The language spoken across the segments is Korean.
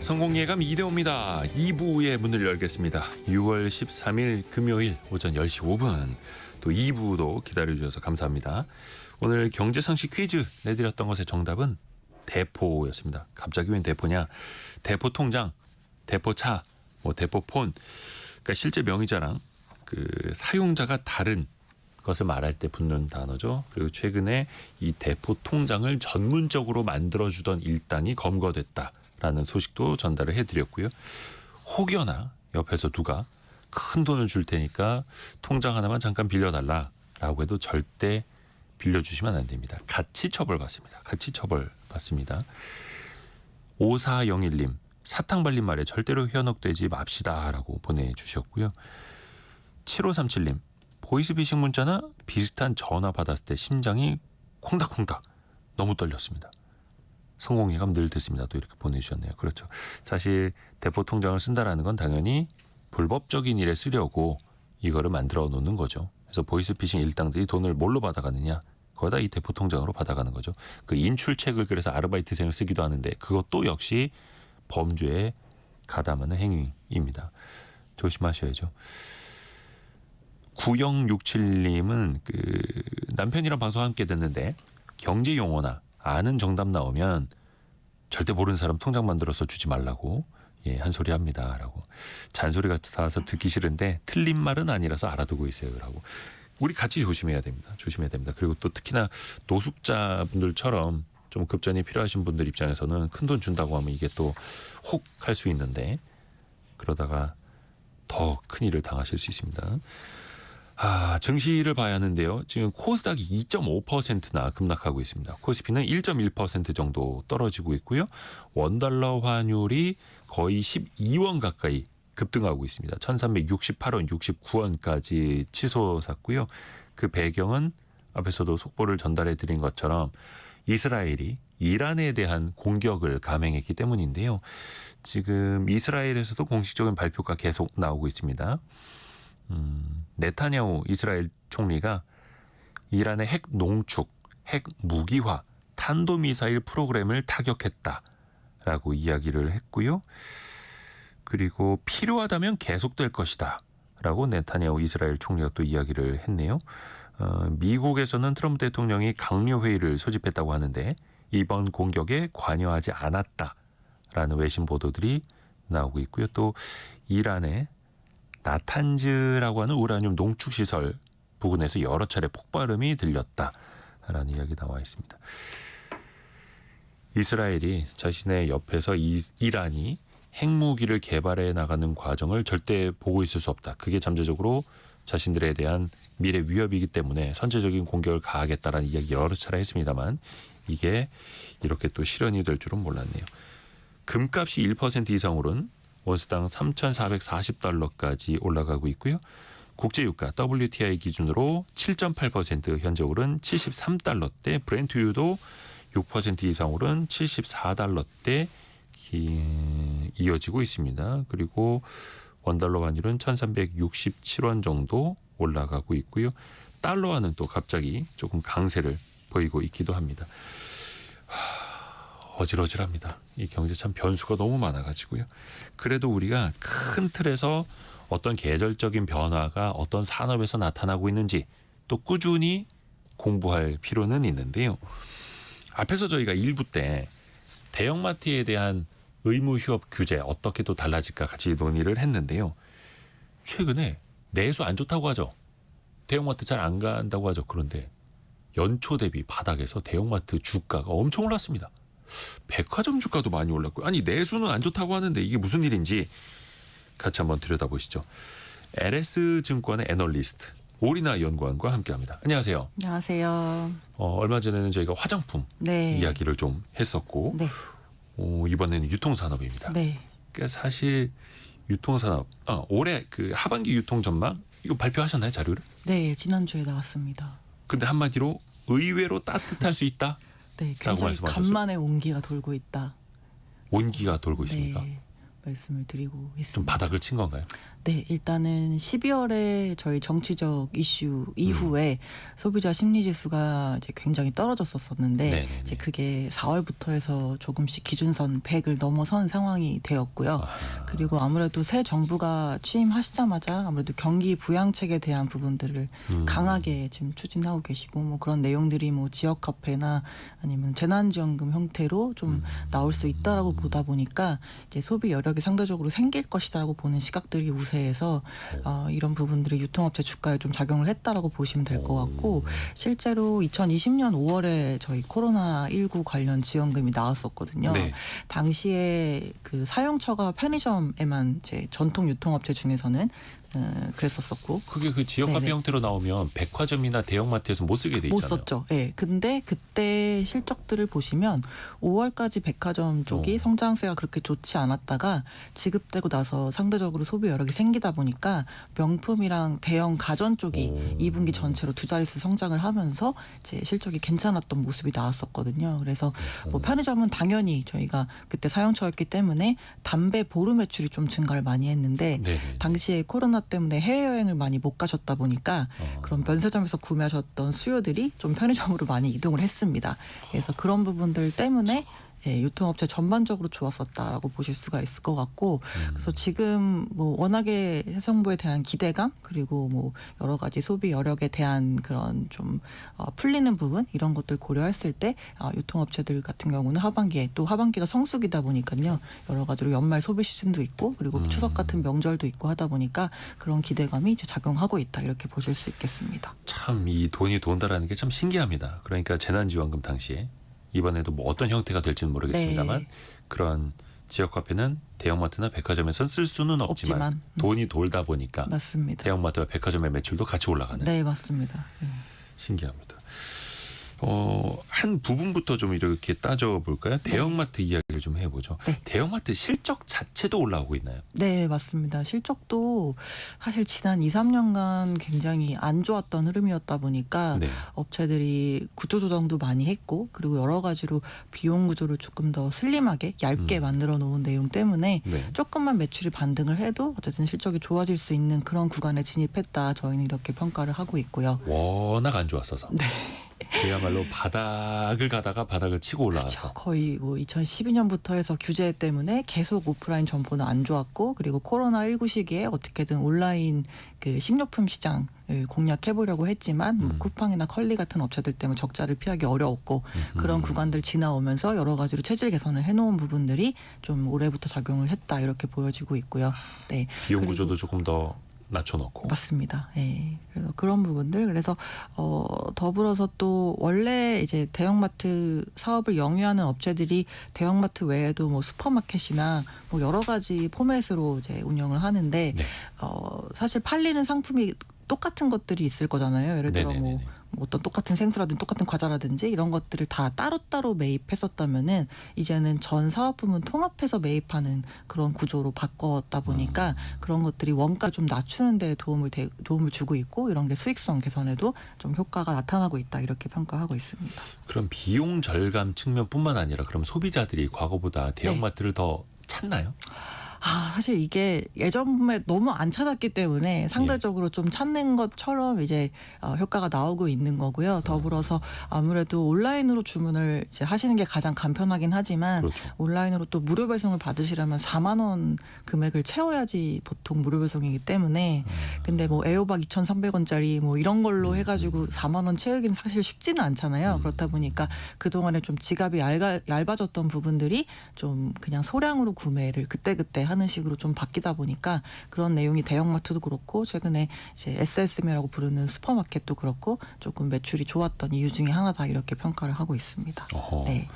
성공예감 이대호입니다. 2부의 문을 열겠습니다. 6월 13일 금요일 오전 10시 5분 또 2부도 기다려주셔서 감사합니다. 오늘 경제상식 퀴즈 내드렸던 것의 정답은 대포였습니다. 갑자기 웬 대포냐? 대포통장, 대포차, 대포폰. 그러니까 실제 명의자랑 그 사용자가 다른 것을 말할 때 붙는 단어죠. 그리고 최근에 이 대포통장을 전문적으로 만들어주던 일당이 검거됐다라는 소식도 전달을 해드렸고요. 혹여나 옆에서 누가 큰 돈을 줄 테니까 통장 하나만 잠깐 빌려달라라고 해도 절대 빌려주시면 안 됩니다. 같이 처벌받습니다. 같이 처벌받습니다. 5401님 사탕 발린 말에 절대로 현혹되지 맙시다라고 보내주셨고요. 7537님 보이스피싱 문자나 비슷한 전화 받았을 때 심장이 콩닥콩닥 너무 떨렸습니다. 성공예감 늘 듣습니다. 또 이렇게 보내주셨네요. 그렇죠. 사실 대포 통장을 쓴다라는 건 당연히 불법적인 일에 쓰려고 이거를 만들어 놓는 거죠. 그래서 보이스피싱 일당들이 돈을 뭘로 받아가느냐? 거기다 이 대포 통장으로 받아가는 거죠. 그 인출책을 그래서 아르바이트생을 쓰기도 하는데 그것도 역시 범죄에 가담하는 행위입니다. 조심하셔야죠. 9067님은 그 남편이랑 방송 함께 듣는데 경제 용어나 아는 정답 나오면 절대 모르는 사람 통장 만들어서 주지 말라고 한 소리 합니다라고. 잔소리 같아서 듣기 싫은데 틀린 말은 아니라서 알아두고 있어요라고. 우리 같이 조심해야 됩니다. 조심해야 됩니다. 그리고 또 특히나 노숙자분들처럼 좀 급전이 필요하신 분들 입장에서는 큰돈 준다고 하면 이게 또 혹 할 수 있는데 그러다가 더 큰일을 당하실 수 있습니다. 증시를 봐야 하는데요. 지금 코스닥이 2.5%나 급락하고 있습니다. 코스피는 1.1% 정도 떨어지고 있고요. 원달러 환율이 거의 12원 가까이 급등하고 있습니다. 1368원, 69원까지 치솟았고요. 그 배경은 앞에서도 속보를 전달해 드린 것처럼 이스라엘이 이란에 대한 공격을 감행했기 때문인데요. 지금 이스라엘에서도 공식적인 발표가 계속 나오고 있습니다. 네타냐후 이스라엘 총리가 이란의 핵 농축, 핵 무기화, 탄도미사일 프로그램을 타격했다라고 이야기를 했고요. 그리고 필요하다면 계속될 것이다 라고 네타냐후 이스라엘 총리가 또 이야기를 했네요. 미국에서는 트럼프 대통령이 강요회의를 소집했다고 하는데 이번 공격에 관여하지 않았다라는 외신 보도들이 나오고 있고요. 또 이란의 나탄즈라고 하는 우라늄 농축시설 부근에서 여러 차례 폭발음이 들렸다라는 이야기 나와 있습니다. 이스라엘이 자신의 옆에서 이란이 핵무기를 개발해 나가는 과정을 절대 보고 있을 수 없다. 그게 잠재적으로 자신들에 대한 미래 위협이기 때문에 선제적인 공격을 가하겠다라는 이야기 여러 차례 했습니다만 이게 이렇게 또 실현이 될 줄은 몰랐네요. 금값이 1% 이상 오른 원스당 3,440달러까지 올라가고 있고요. 국제유가 WTI 기준으로 7.8% 현재 오른 73달러대, 브렌트유도 6% 이상 오른 74달러대 이어지고 있습니다. 그리고 원달러 환율은 1,367원 정도 올라가고 있고요. 달러와는 또 갑자기 조금 강세를 보이고 있기도 합니다. 어질어질합니다. 이 경제 참 변수가 너무 많아가지고요. 그래도 우리가 큰 틀에서 어떤 계절적인 변화가 어떤 산업에서 나타나고 있는지 또 꾸준히 공부할 필요는 있는데요. 앞에서 저희가 1부 때 대형마트에 대한 의무 휴업 규제 어떻게 또 달라질까 같이 논의를 했는데요. 최근에 내수 안 좋다고 하죠. 대형마트 잘 안 간다고 하죠. 그런데 연초 대비 바닥에서 대형마트 주가가 엄청 올랐습니다. 백화점 주가도 많이 올랐고요. 아니 내수는 안 좋다고 하는데 이게 무슨 일인지 같이 한번 들여다보시죠. LS증권의 애널리스트 오리나 연구원과 함께합니다. 안녕하세요. 안녕하세요. 얼마 전에는 저희가 화장품 이야기를 좀 했었고 이번에는 유통산업입니다. 네. 그러니까 사실 유통산업 올해 그 하반기 유통 전망 이거 발표하셨나요, 자료를? 네, 지난주에 나왔습니다. 근데 한마디로 의외로 따뜻할 수 있다. 네, 굉장히 간만에 온기가 돌고 있다. 온기가 돌고 있습니까? 네, 말씀을 드리고 있습니다. 좀 바닥을 친 건가요? 네, 일단은 12월에 저희 정치적 이슈 이후에 소비자 심리 지수가 이제 굉장히 떨어졌었는데 네네네. 이제 그게 4월부터 해서 조금씩 기준선 100을 넘어선 상황이 되었고요. 아하. 그리고 아무래도 새 정부가 취임하시자마자 아무래도 경기 부양책에 대한 부분들을 강하게 지금 추진하고 계시고 뭐 그런 내용들이 뭐 지역 화폐나 아니면 재난지원금 형태로 좀 나올 수 있다라고 보다 보니까 이제 소비 여력이 상대적으로 생길 것이다라고 보는 시각들이 우세해서 이런 부분들이 유통업체 주가에 좀 작용을 했다라고 보시면 될 것 같고 실제로 2020년 5월에 저희 코로나19 관련 지원금이 나왔었거든요. 네. 당시에 그 사용처가 편의점에만 이제 전통 유통업체 중에서는 그랬었었고 그게 그 지역 화폐 네네. 형태로 나오면 백화점이나 대형마트에서 못 쓰게 돼 있잖아요. 못 썼죠. 예. 근데 그때 실적들을 보시면 5월까지 백화점 쪽이 성장세가 그렇게 좋지 않았다가 지급되고 나서 상대적으로 소비 여력이 생기다 보니까 명품이랑 대형 가전 쪽이 2분기 전체로 두 자릿수 성장을 하면서 이제 실적이 괜찮았던 모습이 나왔었거든요. 그래서 뭐 편의점은 당연히 저희가 그때 사용처였기 때문에 담배 보루 매출이 좀 증가를 많이 했는데 네네. 당시에 코로나 때문에 해외여행을 많이 못 가셨다 보니까 그런 면세점에서 구매하셨던 수요들이 좀 편의점으로 많이 이동을 했습니다. 그래서 그런 부분들 때문에 예, 유통업체 전반적으로 좋았었다라고 보실 수가 있을 것 같고 그래서 지금 뭐 워낙에 새 정부에 대한 기대감 그리고 뭐 여러 가지 소비 여력에 대한 그런 좀 풀리는 부분 이런 것들 고려했을 때 유통업체들 같은 경우는 하반기에 또 하반기가 성수기다 보니까요 여러 가지로 연말 소비 시즌도 있고 그리고 추석 같은 명절도 있고 하다 보니까 그런 기대감이 이제 작용하고 있다 이렇게 보실 수 있겠습니다. 참 이 돈이 돈다라는 게 참 신기합니다. 그러니까 재난지원금 당시에 이번에도 뭐 어떤 형태가 될지는 모르겠습니다만 네. 그런 지역 화폐는 대형마트나 백화점에선 쓸 수는 없지만 없지만, 돈이 돌다 보니까 맞습니다. 대형마트와 백화점의 매출도 같이 올라가는 네, 맞습니다. 신기합니다. 한 부분부터 좀 이렇게 따져볼까요? 대형마트 이야기를 좀 해보죠. 네. 대형마트 실적 자체도 올라오고 있나요? 네, 맞습니다. 실적도 사실 지난 2, 3년간 굉장히 안 좋았던 흐름이었다 보니까 네. 업체들이 구조 조정도 많이 했고 그리고 여러 가지로 비용 구조를 조금 더 슬림하게 얇게 만들어 놓은 내용 때문에 네. 조금만 매출이 반등을 해도 어쨌든 실적이 좋아질 수 있는 그런 구간에 진입했다. 저희는 이렇게 평가를 하고 있고요. 워낙 안 좋았어서. 네. 그야말로 바닥을 가다가 바닥을 치고 올라와서. 그렇죠. 거의 뭐 2012년부터 해서 규제 때문에 계속 오프라인 점포는 안 좋았고 그리고 코로나19 시기에 어떻게든 온라인 그 식료품 시장을 공략해 보려고 했지만 뭐 쿠팡이나 컬리 같은 업체들 때문에 적자를 피하기 어려웠고 그런 구간들 지나오면서 여러 가지로 체질 개선을 해놓은 부분들이 좀 올해부터 작용을 했다 이렇게 보여지고 있고요. 네. 비용 그리고 구조도 조금 더 낮춰놓고. 맞습니다. 예. 그래서 그런 부분들 그래서 더불어서 또 원래 이제 대형마트 사업을 영위하는 업체들이 대형마트 외에도 뭐 슈퍼마켓이나 뭐 여러 가지 포맷으로 이제 운영을 하는데 네. 사실 팔리는 상품이 똑같은 것들이 있을 거잖아요. 예를 들어 뭐 네네네네. 어떤 똑같은 생수라든지 똑같은 과자라든지 이런 것들을 다 따로따로 매입했었다면은 이제는 전 사업 부문 통합해서 매입하는 그런 구조로 바꿨다 보니까 그런 것들이 원가 좀 낮추는 데 도움을 주고 있고 이런 게 수익성 개선에도 좀 효과가 나타나고 있다 이렇게 평가하고 있습니다. 그럼 비용 절감 측면뿐만 아니라 그럼 소비자들이 과거보다 대형마트를 더 찾나요? 사실 이게 예전에 너무 안 찾았기 때문에 상대적으로 좀 찾는 것처럼 이제 효과가 나오고 있는 거고요. 더불어서 아무래도 온라인으로 주문을 이제 하시는 게 가장 간편하긴 하지만 그렇죠. 온라인으로 또 무료 배송을 받으시려면 4만 원 금액을 채워야지 보통 무료 배송이기 때문에 근데 뭐 애호박 2,300원짜리 뭐 이런 걸로 해가지고 4만 원 채우기는 사실 쉽지는 않잖아요. 그렇다 보니까 그동안에 좀 지갑이 얇아졌던 부분들이 좀 그냥 소량으로 구매를 그때그때 하는 식으로 좀 바뀌다 보니까 그런 내용이 대형마트도 그렇고 최근에 이제 SSM이라고 부르는 슈퍼마켓도 그렇고 조금 매출이 좋았던 이유 중에 하나다 이렇게 평가를 하고 있습니다. 어허. 네.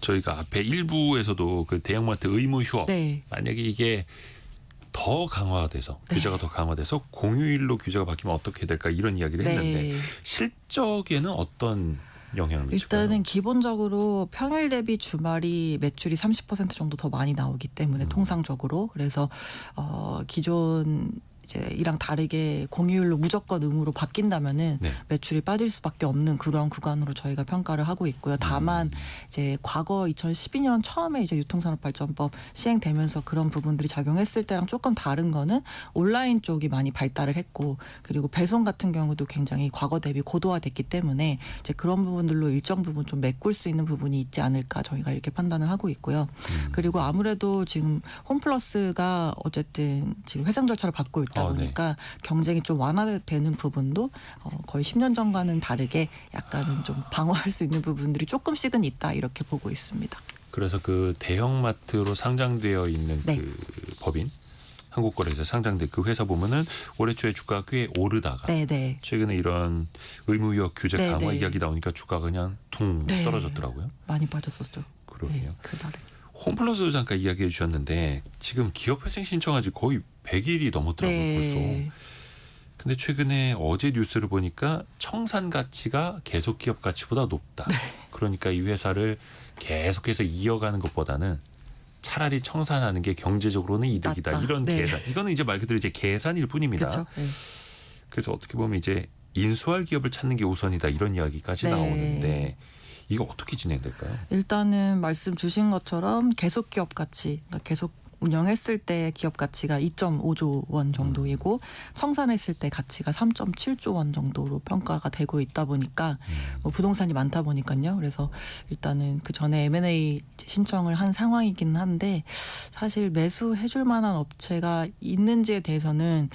저희가 앞에 1부에서도 그 대형마트 의무 휴업 네. 만약에 이게 더 강화돼서 규제가 더 강화돼서 공휴일로 규제가 바뀌면 어떻게 될까 이런 이야기를 했는데 네. 실적에는 어떤 영향을 미칠까요? 일단은 기본적으로 평일 대비 주말이 매출이 30% 정도 더 많이 나오기 때문에 통상적으로 그래서 기존 이제 이랑 다르게 공휴일로 무조건 의무로 바뀐다면은 네. 매출이 빠질 수밖에 없는 그런 구간으로 저희가 평가를 하고 있고요. 다만 이제 과거 2012년 처음에 이제 유통산업발전법 시행되면서 그런 부분들이 작용했을 때랑 조금 다른 거는 온라인 쪽이 많이 발달을 했고 그리고 배송 같은 경우도 굉장히 과거 대비 고도화됐기 때문에 이제 그런 부분들로 일정 부분 좀 메꿀 수 있는 부분이 있지 않을까 저희가 이렇게 판단을 하고 있고요. 그리고 아무래도 지금 홈플러스가 어쨌든 지금 회생 절차를 밟고 있다 보니까 경쟁이 좀 완화되는 부분도 거의 10년 전과는 다르게 약간은 좀 방어할 수 있는 부분들이 조금씩은 있다 이렇게 보고 있습니다. 그래서 그 대형마트로 상장되어 있는 네. 그 법인 한국거래에서 상장된 그 회사 보면은 올해 초에 주가가 꽤 오르다가 네네. 최근에 이런 의무유역 규제 네, 강화 네. 이야기 나오니까 주가가 그냥 퉁 네. 떨어졌더라고요. 많이 빠졌었죠. 그러게요. 네, 그날은. 홈플러스 잠깐 이야기해 주셨는데 지금 기업 회생 신청한 지 거의 100일이 넘었더라고요. 네. 벌써. 근데 최근에 어제 뉴스를 보니까 청산 가치가 계속 기업 가치보다 높다. 네. 그러니까 이 회사를 계속해서 이어가는 것보다는 차라리 청산하는 게 경제적으로는 이득이다. 낫다. 이런 네. 계산. 이거는 이제 말 그대로 이제 계산일 뿐입니다. 그렇죠. 네. 그래서 어떻게 보면 이제 인수할 기업을 찾는 게 우선이다. 이런 이야기까지 네. 나오는데 이거 어떻게 진행될까요? 일단은 말씀 주신 것처럼 계속 기업 가치, 그러니까 계속 운영했을 때 기업 가치가 2.5조 원 정도이고 청산했을 때 가치가 3.7조 원 정도로 평가가 되고 있다 보니까 뭐 부동산이 많다 보니까요. 그래서 일단은 그 전에 M&A 신청을 한 상황이긴 한데 사실 매수해줄 만한 업체가 있는지에 대해서는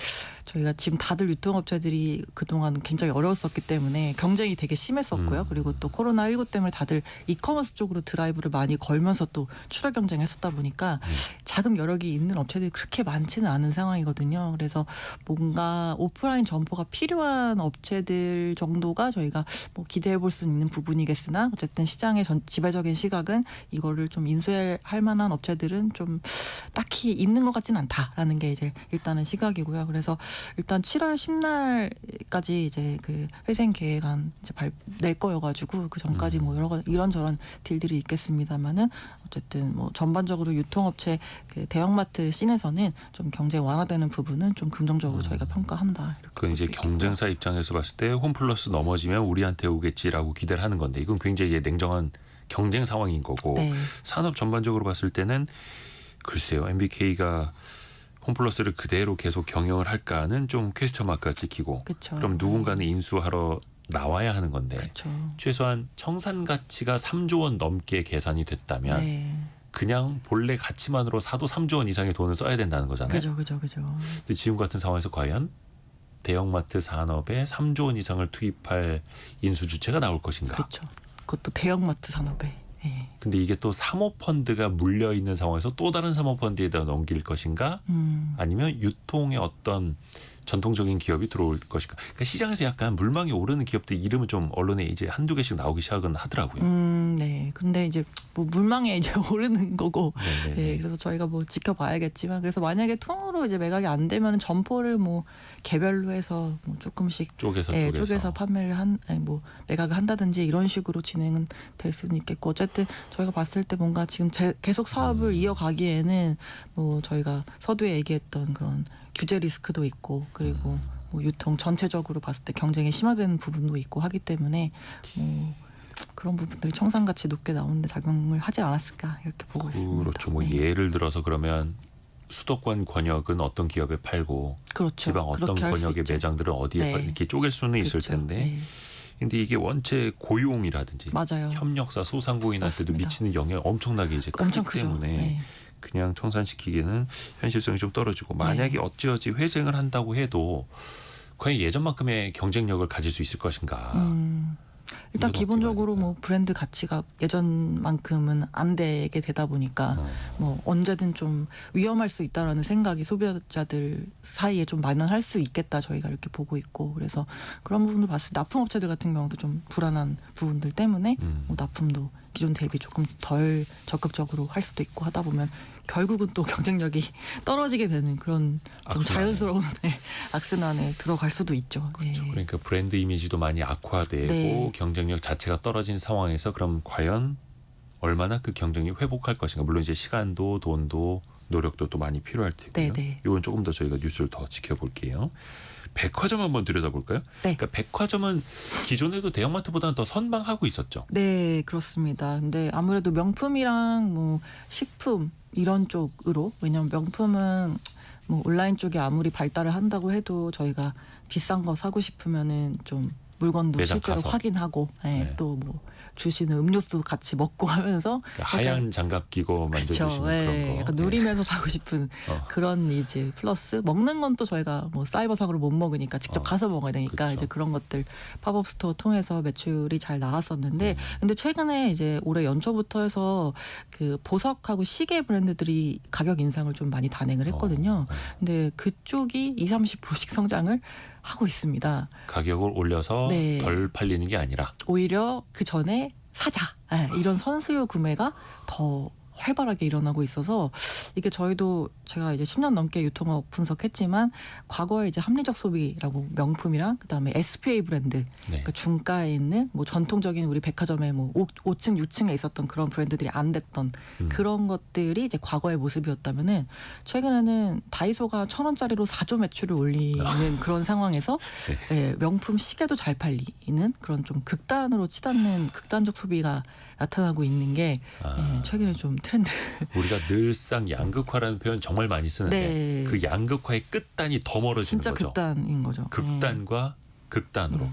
저희가 지금 다들 유통업체들이 그동안 굉장히 어려웠었기 때문에 경쟁이 되게 심했었고요. 그리고 또 코로나19 때문에 다들 이커머스 쪽으로 드라이브를 많이 걸면서 또 출하 경쟁했었다 보니까 자금 여력이 있는 업체들이 그렇게 많지는 않은 상황이거든요. 그래서 뭔가 오프라인 점포가 필요한 업체들 정도가 저희가 뭐 기대해 볼 수 있는 부분이겠으나 어쨌든 시장의 지배적인 시각은 이거를 좀 인수할 만한 업체들은 좀 딱히 있는 것 같지는 않다라는 게 이제 일단은 시각이고요. 그래서 일단 7월 10날까지 이제 그 회생 계획안 이제 낼 거여가지고 그 전까지 뭐 여러 가지 이런저런 딜들이 있겠습니다만은 어쨌든 뭐 전반적으로 유통업체 그 대형마트 씬에서는 좀 경쟁 완화되는 부분은 좀 긍정적으로 저희가 평가한다. 이렇게 그건 볼 이제 수 있겠고요. 경쟁사 입장에서 봤을 때 홈플러스 넘어지면 우리한테 오겠지라고 기대를 하는 건데 이건 굉장히 이제 냉정한 경쟁 상황인 거고 네. 산업 전반적으로 봤을 때는 글쎄요 MBK가 홈플러스를 그대로 계속 경영을 할까는 좀 퀘스천 마크가 찍히고 그쵸. 그럼 누군가는 인수하러 나와야 하는 건데 그렇죠. 최소한 청산 가치가 3조 원 넘게 계산이 됐다면 네. 그냥 본래 가치만으로 사도 3조 원 이상의 돈을 써야 된다는 거잖아요. 그죠. 근데 지금 같은 상황에서 과연 대형마트 산업에 3조 원 이상을 투입할 인수 주체가 나올 것인가? 그렇죠. 그것도 대형마트 산업에. 예. 근데 이게 또 사모펀드가 물려 있는 상황에서 또 다른 사모펀드에다 넘길 것인가? 아니면 유통의 어떤 전통적인 기업이 들어올 것인가? 그러니까 시장에서 약간 물망이 오르는 기업들 이름은 좀 언론에 이제 한두 개씩 나오기 시작은 하더라고요. 네. 근데 이제 뭐 물망에 이제 오르는 거고, 네네네. 예. 그래서 저희가 뭐 지켜봐야겠지만, 그래서 만약에 통으로 이제 매각이 안 되면 점포를 뭐 개별로 해서 뭐 조금씩 쪼개서 쪼개서 판매를 뭐 매각을 한다든지 이런 식으로 진행은 될 수는 있겠고, 어쨌든 저희가 봤을 때 뭔가 지금 계속 사업을 이어가기에는 뭐 저희가 서두에 얘기했던 그런 규제 리스크도 있고 그리고 뭐 유통 전체적으로 봤을 때 경쟁이 심화되는 부분도 있고 하기 때문에 뭐 그런 부분들이 청산 가치 높게 나오는데 작용을 하지 않았을까 이렇게 보고 있습니다. 그렇죠. 뭐 네. 예를 들어서 그러면 수도권 권역은 어떤 기업에 팔고 그렇죠. 지방 어떤 그렇게 할수 권역의 있죠. 매장들은 어디에 네. 팔 이렇게 쪼갤 수는 있을 그렇죠. 텐데 네. 근데 이게 원체 고용이라든지 맞아요. 협력사 소상공인한테도 맞습니다. 미치는 영향이 엄청나게 이제 크기 엄청 크죠. 때문에 네. 그냥 청산시키기는 현실성이 좀 떨어지고 만약에 어찌어찌 회생을 한다고 해도 과연 예전만큼의 경쟁력을 가질 수 있을 것인가. 일단 이건 기본적으로 어떻게 뭐 브랜드 가치가 예전만큼은 안 되게 되다 보니까 뭐 언제든 좀 위험할 수 있다라는 생각이 소비자들 사이에 좀 만연할 수 있겠다 저희가 이렇게 보고 있고 그래서 그런 부분을 봤을 때 납품업체들 같은 경우도 좀 불안한 부분들 때문에 뭐 납품도 기존 대비 조금 덜 적극적으로 할 수도 있고 하다 보면 결국은 또 경쟁력이 떨어지게 되는 그런 좀 악순환에. 자연스러운 악순환에 들어갈 수도 있죠. 그렇죠. 예. 그러니까 브랜드 이미지도 많이 악화되고 네. 경쟁력 자체가 떨어진 상황에서 그럼 과연 얼마나 그 경쟁이 회복할 것인가. 물론 이제 시간도 돈도 노력도 또 많이 필요할 테고요. 네네. 이건 조금 더 저희가 뉴스를 더 지켜볼게요. 백화점 한번 들여다볼까요? 네. 그러니까 백화점은 기존에도 대형마트보다는 더 선방하고 있었죠. 네, 그렇습니다. 근데 아무래도 명품이랑 뭐 식품 이런 쪽으로, 왜냐하면 명품은 뭐 온라인 쪽이 아무리 발달을 한다고 해도 저희가 비싼 거 사고 싶으면은 좀 물건도 매장 실제로 가서. 확인하고, 네, 네. 또 뭐 주시는 음료수도 같이 먹고 하면서 그러니까 하얀 장갑 끼고 만들어주시는 그런 거. 약간 누리면서 사고 싶은 그런 니즈 플러스 먹는 건 또 저희가 뭐 사이버상으로 못 먹으니까 직접 가서 먹어야 되니까 그렇죠. 이제 그런 것들 팝업 스토어 통해서 매출이 잘 나왔었는데 근데 최근에 이제 올해 연초부터 해서 그 보석하고 시계 브랜드들이 가격 인상을 좀 많이 단행을 했거든요. 근데 그쪽이 20-30%씩 성장을 하고 있습니다. 가격을 올려서 네. 덜 팔리는 게 아니라 오히려 그 전에 사자 이런 선수요 구매가 더 활발하게 일어나고 있어서 이게 저희도 제가 이제 10년 넘게 유통업 분석했지만 과거에 이제 합리적 소비라고 명품이랑 그다음에 SPA 브랜드 네. 그러니까 중가에 있는 뭐 전통적인 우리 백화점에 뭐 5층 6층에 있었던 그런 브랜드들이 안 됐던 그런 것들이 이제 과거의 모습이었다면은 최근에는 다이소가 1,000원짜리로 4조 매출을 올리는 그런 상황에서 예, 명품 시계도 잘 팔리는 그런 좀 극단으로 치닫는 극단적 소비가 나타나고 있는 게 예, 최근에 좀 트렌드. 우리가 늘상 양극화라는 표현 정말 많이 쓰는데 네. 그 양극화의 끝단이 더 멀어지는 진짜 거죠. 극단인 거죠. 극단과 극단으로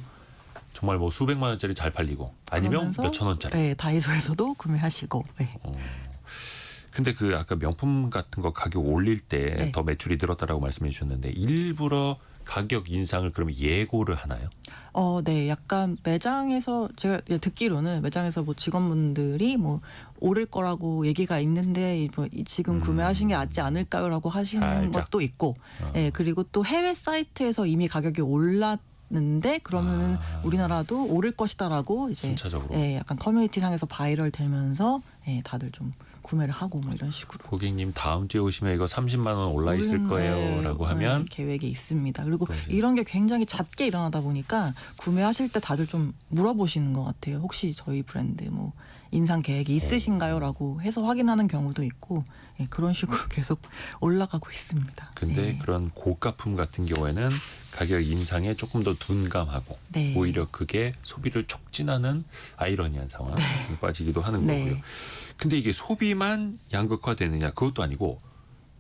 정말 뭐 수백만 원짜리 잘 팔리고 아니면 그러면서, 몇천 원짜리. 네, 다이소에서도 구매하시고. 네. 근데 그 아까 명품 같은 거 가격 올릴 때 더 네. 매출이 늘었다라고 말씀해 주셨는데 일부러 가격 인상을 그러면 예고를 하나요? 네, 약간 매장에서 제가 듣기로는 매장에서 뭐 직원분들이 뭐 오를 거라고 얘기가 있는데 뭐 지금 구매하신 게 낫지 않을까요라고 하시는 살짝. 것도 있고, 예, 그리고 또 해외 사이트에서 이미 가격이 올랐는데 그러면은 우리나라도 오를 것이다라고 이제 순차적으로. 예, 약간 커뮤니티 상에서 바이럴 되면서 예, 다들 좀 구매를 하고 뭐 이런 식으로. 고객님 다음 주에 오시면 이거 30만 원 올라 있을 거예요라고 하면 계획이 있습니다. 그리고 그러지. 이런 게 굉장히 잦게 일어나다 보니까 구매하실 때 다들 좀 물어보시는 것 같아요. 혹시 저희 브랜드 뭐 인상 계획이 있으신가요?라고 해서 확인하는 경우도 있고 예, 그런 식으로 계속 올라가고 있습니다. 근데 네. 그런 고가품 같은 경우에는 가격 인상에 조금 더 둔감하고 네. 오히려 그게 소비를 촉진하는 아이러니한 상황에 빠지기도 하는 네. 거고요. 근데 이게 소비만 양극화되느냐 그것도 아니고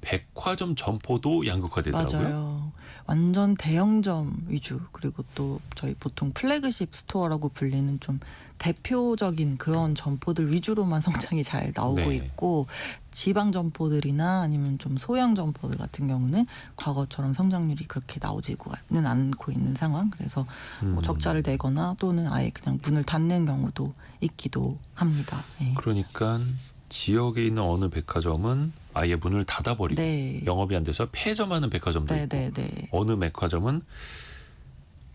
백화점 점포도 양극화되더라고요. 맞아요. 완전 대형점 위주 그리고 또 저희 보통 플래그십 스토어라고 불리는 좀 대표적인 그런 점포들 위주로만 성장이 잘 나오고 네. 있고 지방 점포들이나 아니면 좀 소형 점포들 같은 경우는 과거처럼 성장률이 그렇게 나오지는 않고 있는 상황. 그래서 뭐 적자를 내거나 또는 아예 그냥 문을 닫는 경우도 있기도 합니다. 네. 그러니까 지역에 있는 어느 백화점은 아예 문을 닫아버리고 네. 영업이 안 돼서 폐점하는 백화점도 네, 있고 네, 네. 어느 백화점은